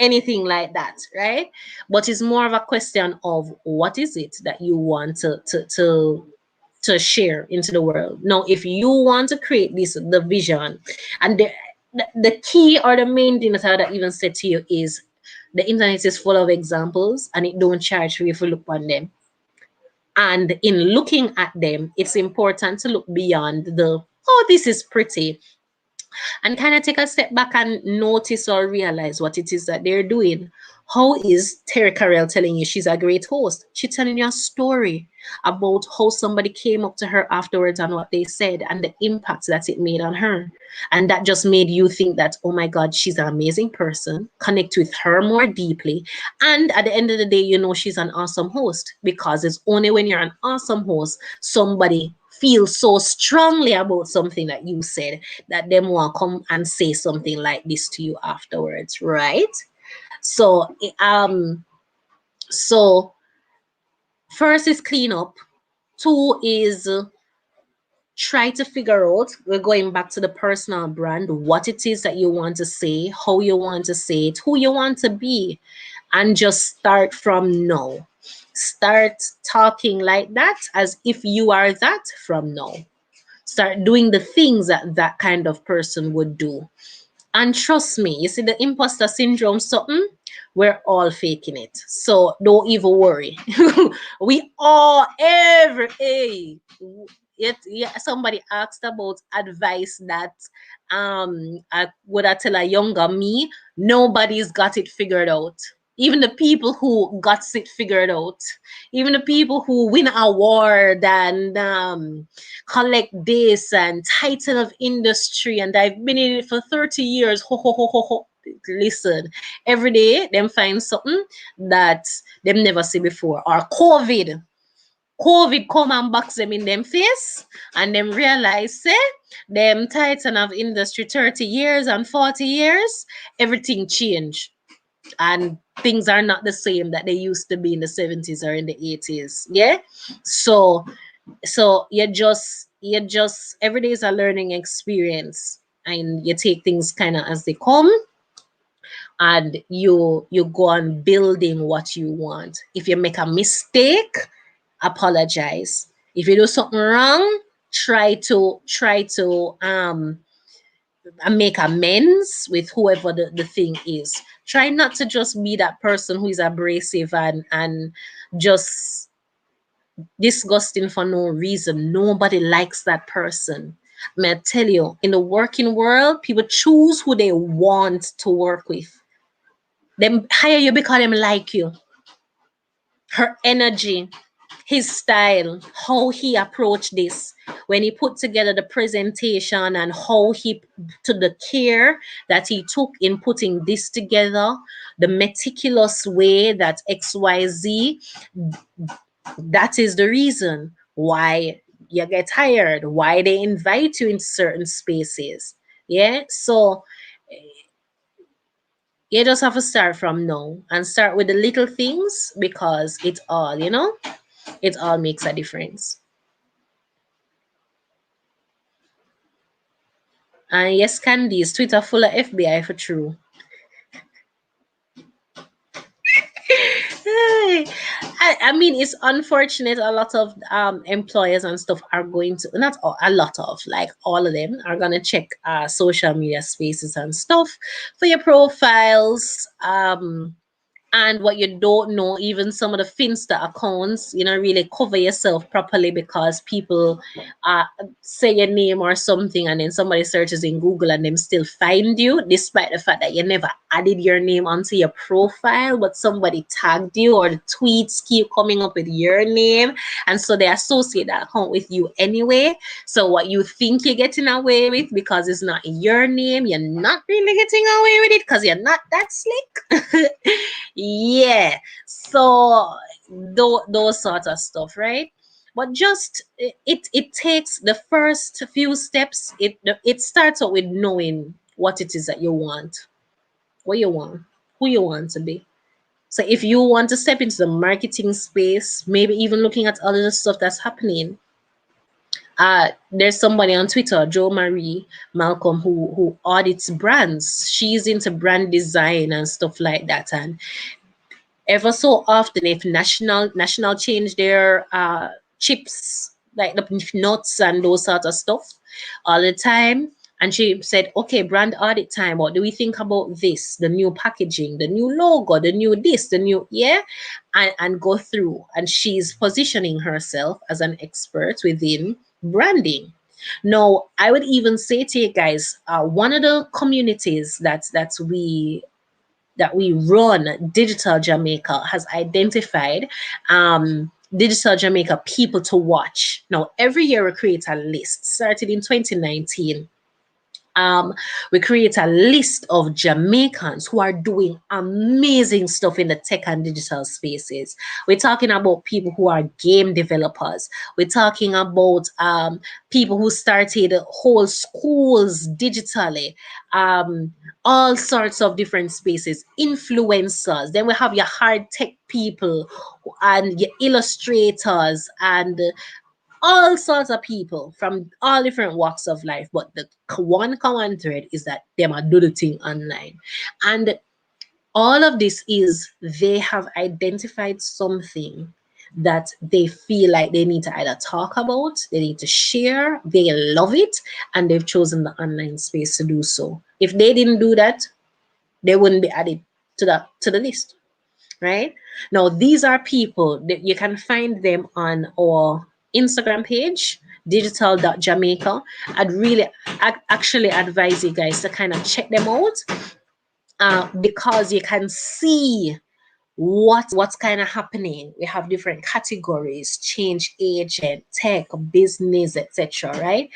anything like that, right? But it's more of a question of what is it that you want to share into the world. Now, if you want to create the vision, and the key or the main thing that I would even said to you is the internet is full of examples and it don't charge for you if you look on them. And in looking at them, it's important to look beyond oh, this is pretty, and kind of take a step back and notice or realize what it is that they're doing. How is Terry Carell telling you she's a great host? She's telling you a story about how somebody came up to her afterwards and what they said and the impact that it made on her. And that just made you think that, oh my God, she's an amazing person. Connect with her more deeply. And at the end of the day, she's an awesome host, because it's only when you're an awesome host, somebody feels so strongly about something that you said that them want come and say something like this to you afterwards, right? So so first is clean up. Two is try to figure out, we're going back to the personal brand, what it is that you want to say, how you want to say it, who you want to be, and just start from now. Start talking like that as if you are that from now. Start doing the things that that kind of person would do. And trust me, you see the imposter syndrome, something, we're all faking it. So don't even worry. We all, every, hey, yet, yeah, somebody asked about advice that I would I tell a younger me, nobody's got it figured out. Even the people who got it figured out, even the people who win award and collect this and titan of industry, and I've been in it for 30 years. Ho ho ho ho ho. Listen, every day them find something that them never see before. Or COVID come and box them in them face, and them realize say them titan of industry 30 years and 40 years, everything changed. And things are not the same that they used to be in the 70s or in the 80s. Yeah. So you just every day is a learning experience, and you take things kind of as they come, and you go on building what you want. If you make a mistake, apologize. If you do something wrong, try to make amends with whoever the thing is. Try not to just be that person who is abrasive and just disgusting for no reason. Nobody likes that person. May I tell you, in the working world, people choose who they want to work with. Them hire you because them like you. Her energy, his style, how he approached this, when he put together the presentation and how he to the care that he took in putting this together, the meticulous way that XYZ, that is the reason why you get hired, why they invite you into certain spaces. Yeah. So you just have to start from now and start with the little things, because it all, it all makes a difference. And yes, Candy's Twitter full of FBI for true. I mean, it's unfortunate. A lot of employers and stuff are going to, not all, a lot of, like all of them are gonna check social media spaces and stuff for your profiles. And what you don't know, even some of the Finsta accounts, really cover yourself properly, because people uh, say your name or something, and then somebody searches in Google and them still find you, despite the fact that you never added your name onto your profile, but somebody tagged you, or the tweets keep coming up with your name, and so they associate that account with you anyway. So what you think you're getting away with because it's not your name, you're not really getting away with it because you're not that slick. Yeah. So those sort of stuff, right? But just it takes the first few steps. It starts out with knowing what it is that you want, what you want, who you want to be. So if you want to step into the marketing space, maybe even looking at all of the stuff that's happening. There's somebody on Twitter, Joe Marie Malcolm, who audits brands. She's into brand design and stuff like that. And ever so often, if national change their chips, like the nuts and those sort of stuff, all the time. And she said, okay, brand audit time, what do we think about this, the new packaging, the new logo, the new this, the new, yeah, and go through. And she's positioning herself as an expert within branding. Now, I would even say to you guys, one of the communities that we run, Digital Jamaica, has identified Digital Jamaica people to watch. Now, every year we create a list, started in 2019. We create a list of Jamaicans who are doing amazing stuff in the tech and digital spaces. We're talking about people who are game developers. We're talking about people who started whole schools digitally, all sorts of different spaces, influencers. Then we have your hard tech people and your illustrators and all sorts of people from all different walks of life, but the one common thread is that them are do the thing online. And all of this is they have identified something that they feel like they need to either talk about, they need to share, they love it, and they've chosen the online space to do so. If they didn't do that, they wouldn't be added to the list, right? Now, these are people that you can find them on our Instagram page, digital.jamaica. I'd really actually advise you guys to kind of check them out, because you can see what's kind of happening. We have different categories: change agent, tech, business, etc., right?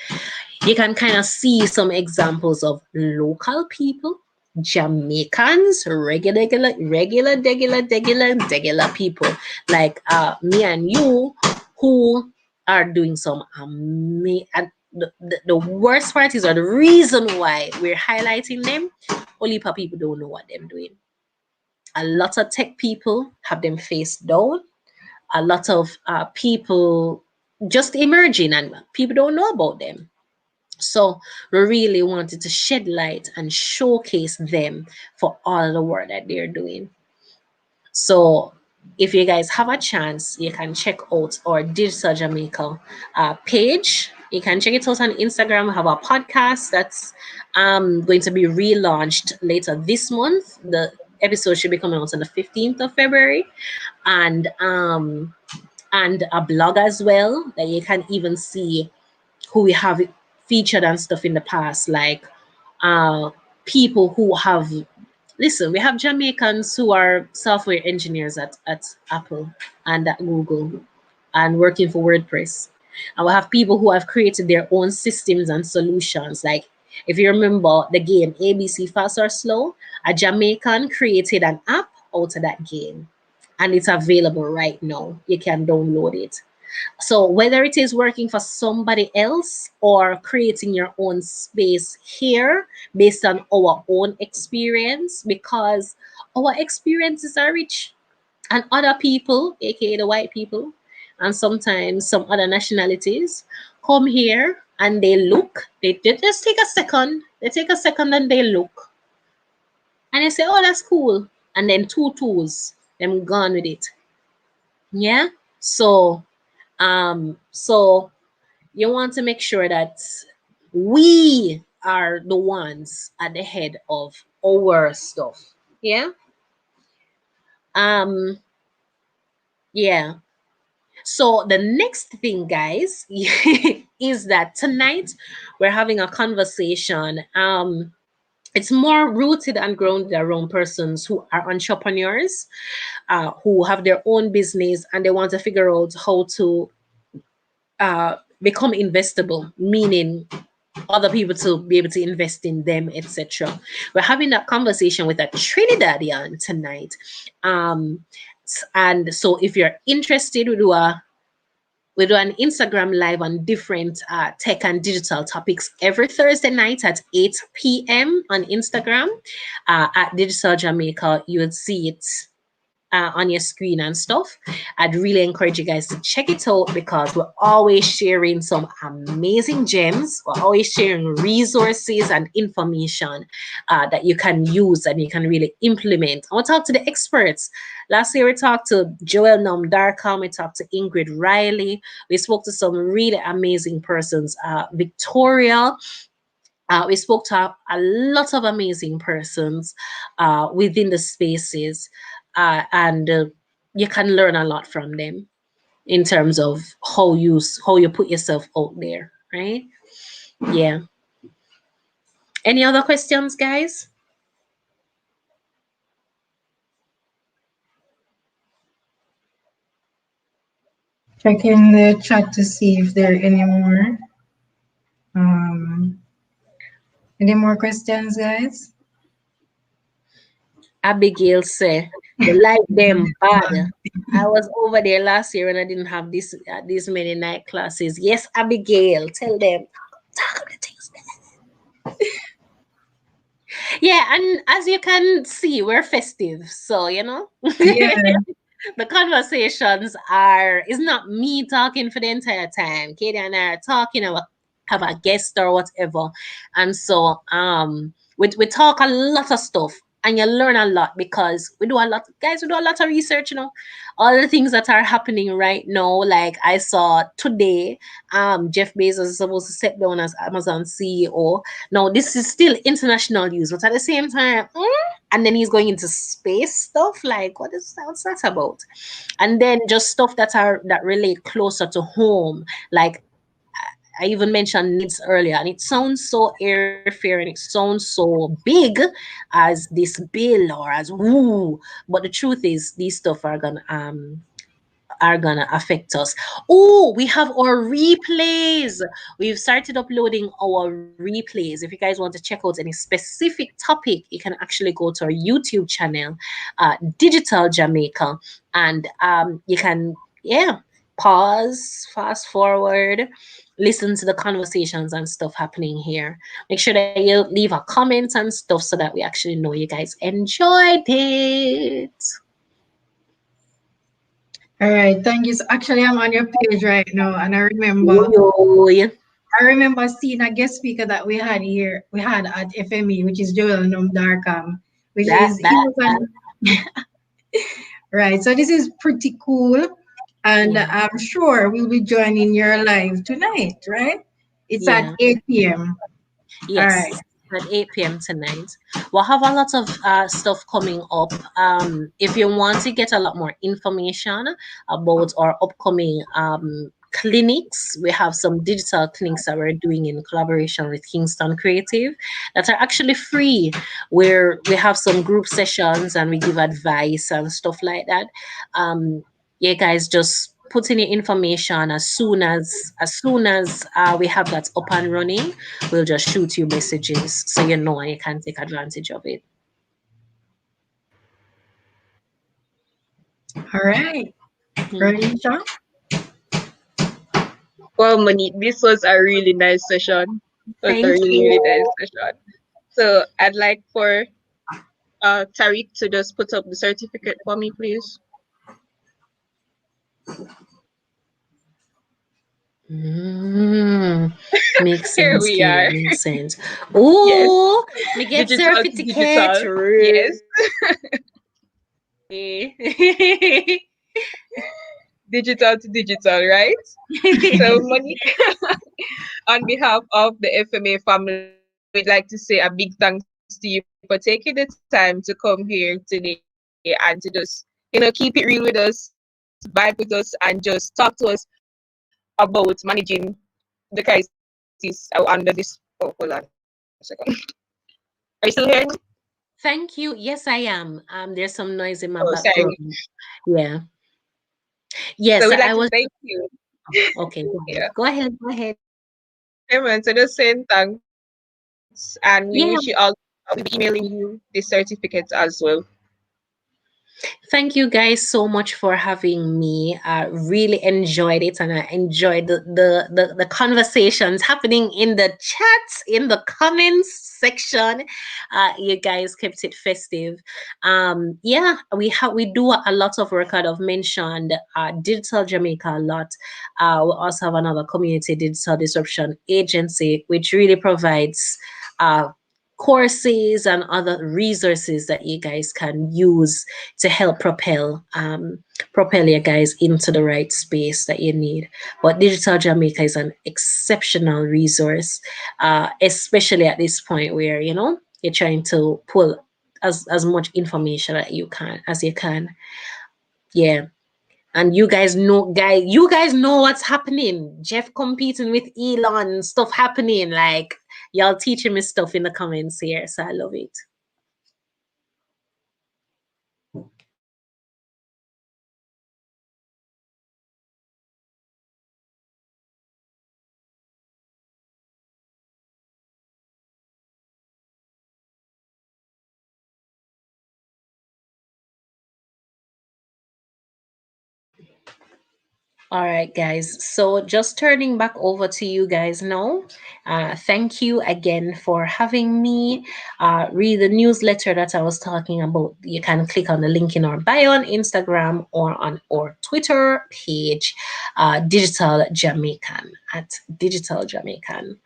You can kind of see some examples of local people, Jamaicans, regular people like me and you, who are doing some and the worst part is, or the reason why we're highlighting them, only people don't know what they're doing. A lot of tech people have them face down. A lot of people just emerging, and people don't know about them. So we really wanted to shed light and showcase them for all the work that they're doing. So if you guys have a chance, you can check out our Digital Jamaica page. You can check it out on Instagram. We have a podcast that's going to be relaunched later this month. The episode should be coming out on the 15th of February. And a blog as well, that you can even see who we have featured and stuff in the past, like uh, people who have, listen, we have Jamaicans who are software engineers at Apple and at Google and working for WordPress. And we have people who have created their own systems and solutions. Like, if you remember the game ABC Fast or Slow, a Jamaican created an app out of that game. And it's available right now. You can download it. So whether it is working for somebody else or creating your own space here based on our own experience, because our experiences are rich, and other people, aka the white people, and sometimes some other nationalities, come here and they just take a second and they look and they say, oh, that's cool. And then two tools, them gone with it. Yeah. So you want to make sure that we are the ones at the head of our stuff. Yeah. Um, yeah. So the next thing, guys, is that tonight we're having a conversation. It's more rooted and grounded around persons who are entrepreneurs, who have their own business, and they want to figure out how to become investable, meaning other people to be able to invest in them, etc. We're having that conversation with a Trinidadian tonight. And so if you're interested, we do an Instagram live on different tech and digital topics every Thursday night at 8 p.m. on Instagram at Digital Jamaica. You would see it on your screen and stuff. I'd really encourage you guys to check it out, because we're always sharing some amazing gems. We're always sharing resources and information that you can use and you can really implement. I want to talk to the experts. Last year we talked to Joel Darkham, we talked to Ingrid Riley, we spoke to some really amazing persons, Victoria. We spoke to a lot of amazing persons within the spaces, and you can learn a lot from them in terms of how you put yourself out there, right? Yeah. Any other questions, guys? Checking the chat to see if there are any more. Um, any more questions, guys? Abigail say the light them bad. I was over there last year and I didn't have these many night classes. Yes, Abigail, tell them. Talk the things. Yeah, and as you can see, we're festive, so Yeah. The conversations are, it's not me talking for the entire time. Katie and I are talking, have a guest or whatever. And so we talk a lot of stuff, and you learn a lot because we do a lot, guys, we do a lot of research, all the things that are happening right now. Like I saw today, Jeff Bezos is supposed to step down as Amazon CEO. Now this is still international news, but at the same time, and then he's going into space stuff. Like, what's that about? And then just stuff that relate closer to home. Like I even mentioned needs earlier, and it sounds so airfare and it sounds so big as this bill or as woo, but the truth is these stuff are gonna affect us. Oh, we have our replays. We've started uploading our replays. If you guys want to check out any specific topic, you can actually go to our YouTube channel, Digital Jamaica, and you can, yeah, pause, fast forward, listen to the conversations and stuff happening here. Make sure that you leave a comment and stuff so that we actually know you guys enjoyed it. All right, thank you. So actually, I'm on your page right now, and Yo. I remember seeing a guest speaker that we had here, we had at FME, which is Joel Num Darkham, which That is he that was on. Right. So this is pretty cool, and yeah. I'm sure we'll be joining your live tonight. Right? It's at Yeah. 8 p.m. All right. Yes, at 8 p.m. tonight. We'll have a lot of stuff coming up. If you want to get a lot more information about our upcoming clinics, we have some digital clinics that we're doing in collaboration with Kingston Creative that are actually free, where we have some group sessions and we give advice and stuff like that. Yeah, guys, just put in your information as soon as we have that up and running. We'll just shoot you messages so you know and you can take advantage of it. All right. Mhm. Ready, Sean? Well, Monique, this was a really nice session. It was a Thank really, really nice you. session. So I'd like for Tariq to just put up the certificate for me, please. Mm, makes Here sense, we Katie. are. Makes sense. Yes, Oh, me get digital to certificate. digital. Yes, digital to digital, right? So, Monique, on behalf of the FMA family, we'd like to say a big thanks to you for taking the time to come here today and to just, keep it real with us, vibe with us, and just talk to us about managing the crisis under this. Oh, hold on a second. Are you still hearing me? Thank you. Yes, I am. There's some noise in my Oh, sorry. background. Yeah. So Yes, we'd like I to was. thank you. Okay, go ahead. Yeah. Go ahead. Go ahead. Okay, man. So just saying thanks, and we wish you all. Yeah. We'll be emailing you the certificates as well. Thank you guys so much for having me. I really enjoyed it, and I enjoyed the conversations happening in the chats, in the comments section. You guys kept it festive. Yeah, we do a lot of work. I've mentioned Digital Jamaica a lot. We also have another community digital disruption agency, which really provides courses and other resources that you guys can use to help propel you guys into the right space that you need. But Digital Jamaica is an exceptional resource, especially at this point where you're trying to pull as much information that you can. Yeah. And you guys know what's happening. Jeff competing with Elon, stuff happening. Like, y'all teaching me stuff in the comments here. So I love it. All right, guys. So just turning back over to you guys now. Thank you again for having me. Read the newsletter that I was talking about. You can click on the link in our bio on Instagram or on our Twitter page, Digital Jamaican at Digital Jamaican.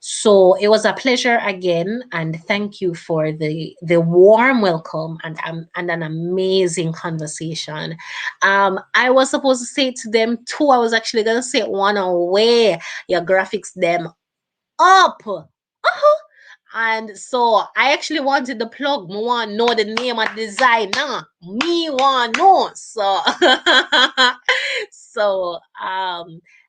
So it was a pleasure again, and thank you for the warm welcome and an amazing conversation. I was supposed to say it to them too. I was actually gonna say one away. Your graphics them up. Uh-huh. And so I actually wanted the plug. Me want know the name of the designer. Me want know. So so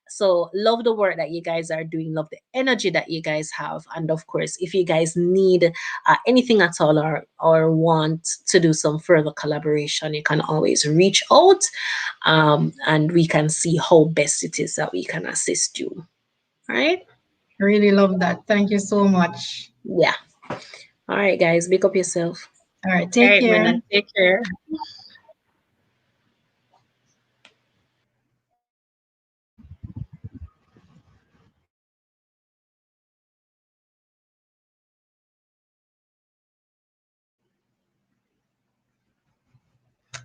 so love the work that you guys are doing, love the energy that you guys have. And of course, if you guys need anything at all, or want to do some further collaboration, you can always reach out, and we can see how best it is that we can assist you. All right. Really love that. Thank you so much. Yeah. All right, guys, pick up yourself. All right, All take right, care. man. Take care.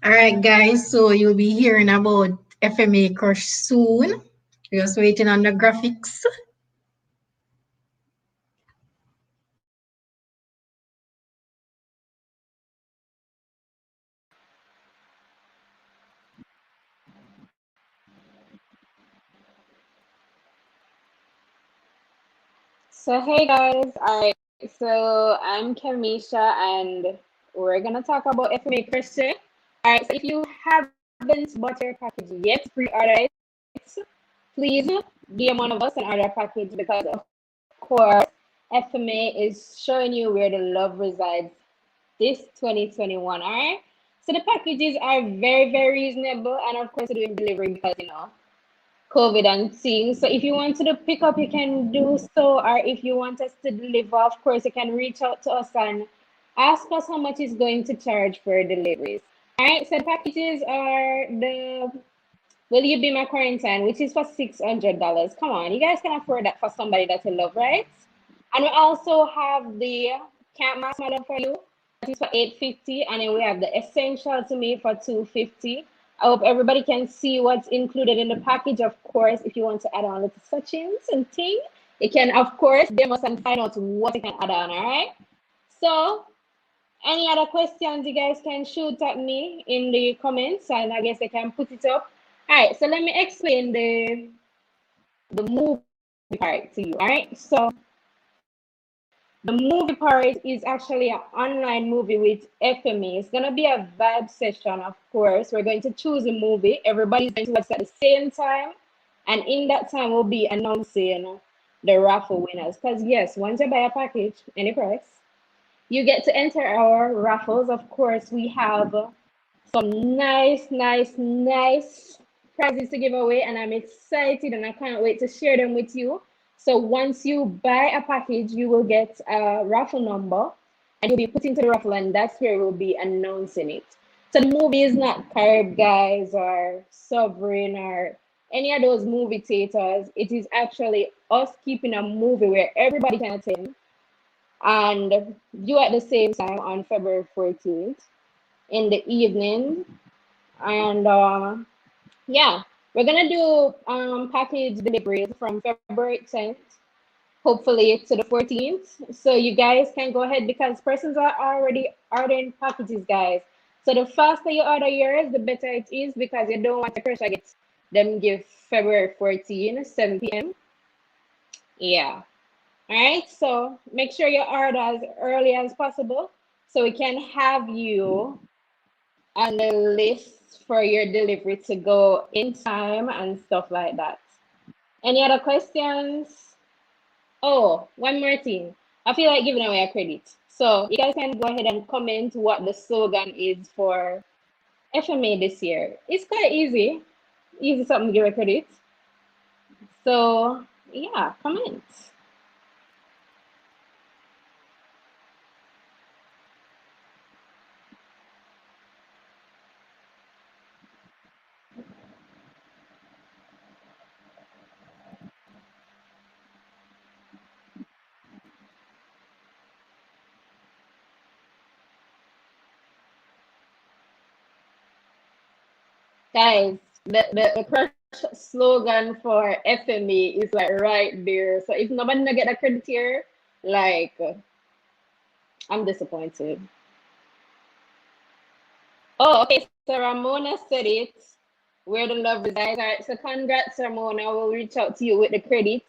All right, guys. So you'll be hearing about FMA Crush soon. We're just waiting on the graphics. So hey guys, alright, so I'm Kamisha and we're gonna talk about FMA Christian. Alright, so if you haven't bought your package yet, pre-order it, please DM one of us and order a package because of course FMA is showing you where the love resides this 2021. Alright. So the packages are very reasonable and of course we're doing delivery because COVID and things. So if you want to pick up, you can do so, or if you want us to deliver, of course, you can reach out to us and ask us how much is going to charge for deliveries. All right, so the packages are the Will You Be My Quarantine, which is for $600. Come on, you guys can afford that for somebody that you love, right? And we also have the Camp Mask Model for You, that is for $850, and then we have the Essential to Me for $250. I hope everybody can see what's included in the package. Of course, if you want to add on little touchings and things, you can, of course, demo us and find out what you can add on, all right? So, any other questions you guys can shoot at me in the comments, and I guess I can put it up. All right, so let me explain the movie part to you, all right? So, the movie part is actually an online movie with FMA. It's gonna be a vibe session, of course. We're going to choose a movie. Everybody's going to watch at the same time, and in that time, we'll be announcing the raffle winners. Because yes, once you buy a package, any price, you get to enter our raffles. Of course, we have some nice prizes to give away, and I'm excited and I can't wait to share them with you. So once you buy a package, you will get a raffle number and you'll be put into the raffle, and that's where we'll be announcing it. So the movie is not Carib Guys or Sovereign or any of those movie theaters. It is actually us keeping a movie where everybody can attend and view at the same time on February 14th in the evening. And yeah, we're gonna do package deliveries from February 10th, hopefully to the 14th. So you guys can go ahead because persons are already ordering packages, guys. So the faster you order yours, the better it is because you don't want the pressure get them give February 14, 7 p.m. Yeah. All right. So make sure you order as early as possible so we can have you on the list for your delivery to go in time and stuff like that. Any other questions? Oh, one more thing. I feel like giving away a credit. So you guys can go ahead and comment what the slogan is for FMA this year. It's quite easy. Easy something to give a credit. So yeah, comment. Guys, the crush slogan for FMA is like right there. So if nobody not get a credit here, like I'm disappointed. Oh, okay. So Ramona said it. Where the love resides. All right. So congrats, Ramona. We'll reach out to you with the credit.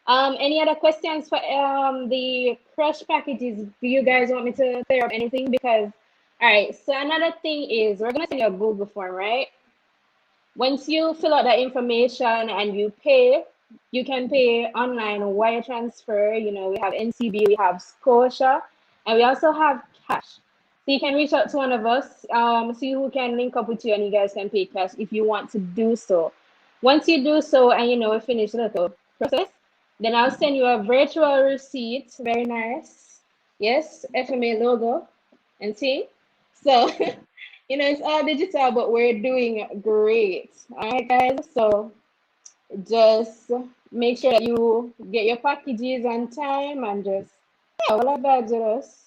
Any other questions for the crush packages? Do you guys want me to clear up anything? Because all right. So another thing is we're gonna send you a Google form, right? Once you fill out that information and you pay, you can pay online wire transfer. You know, we have NCB, we have Scotia, and we also have cash. So you can reach out to one of us, see who can link up with you, and you guys can pay cash if you want to do so. Once you do so, and you know we finish the little process, then I'll send you a virtual receipt. Very nice. Yes, FMA logo and see. So you know, it's all digital, but we're doing great. All right, guys. So just make sure that you get your packages on time and just, yeah, all about with us.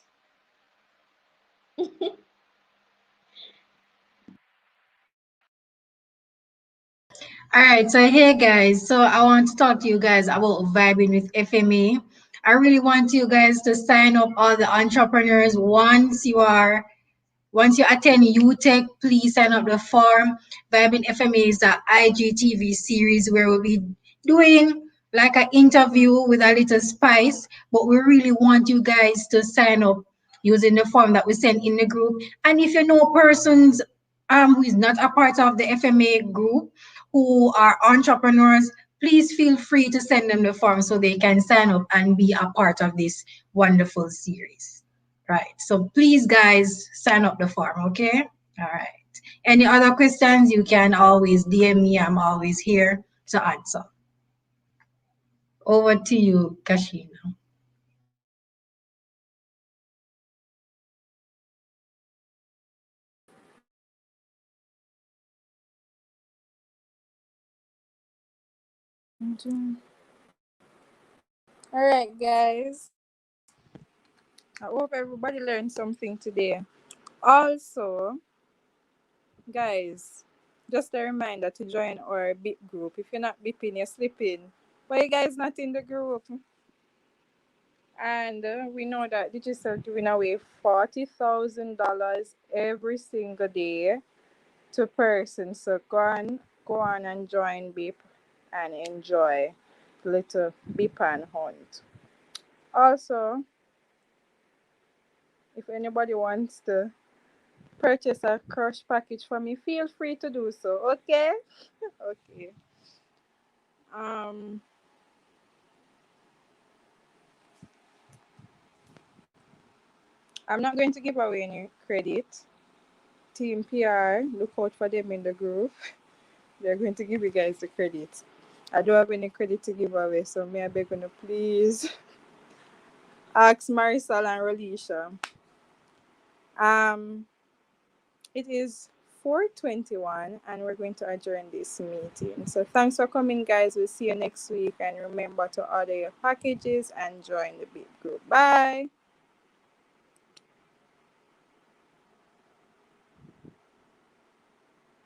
All right, so hey guys, so I want to talk to you guys about vibing with FMA. I really want you guys to sign up all the entrepreneurs once you attend UTECH, please sign up the form. Vibing FMA is the IGTV series where we'll be doing like an interview with a little spice, but we really want you guys to sign up using the form that we send in the group. And if you know persons who is not a part of the FMA group who are entrepreneurs, please feel free to send them the form so they can sign up and be a part of this wonderful series. Right. So please, guys, sign up the form. Okay. All right. Any other questions? You can always DM me. I'm always here to answer. Over to you, Kashina. All right, guys. I hope everybody learned something today. Also, guys, just a reminder to join our BIP group. If you're not BIPing, you're sleeping. Why you guys not in the group? And we know that Digital giving away $40,000 every single day to persons. So go on and join BIP and enjoy little BIP and hunt. Also, if anybody wants to purchase a crush package for me, feel free to do so. Okay? Okay. Um I'm not going to give away any credit. Team PR, look out for them in the group. They're going to give you guys the credit. I don't have any credit to give away, so may I beg you to please ask Marisol and Rolisha. Um, it is 4:21, and we're going to adjourn this meeting. So thanks for coming, guys. We'll see you next week, and remember to order your packages and join the big group. Bye.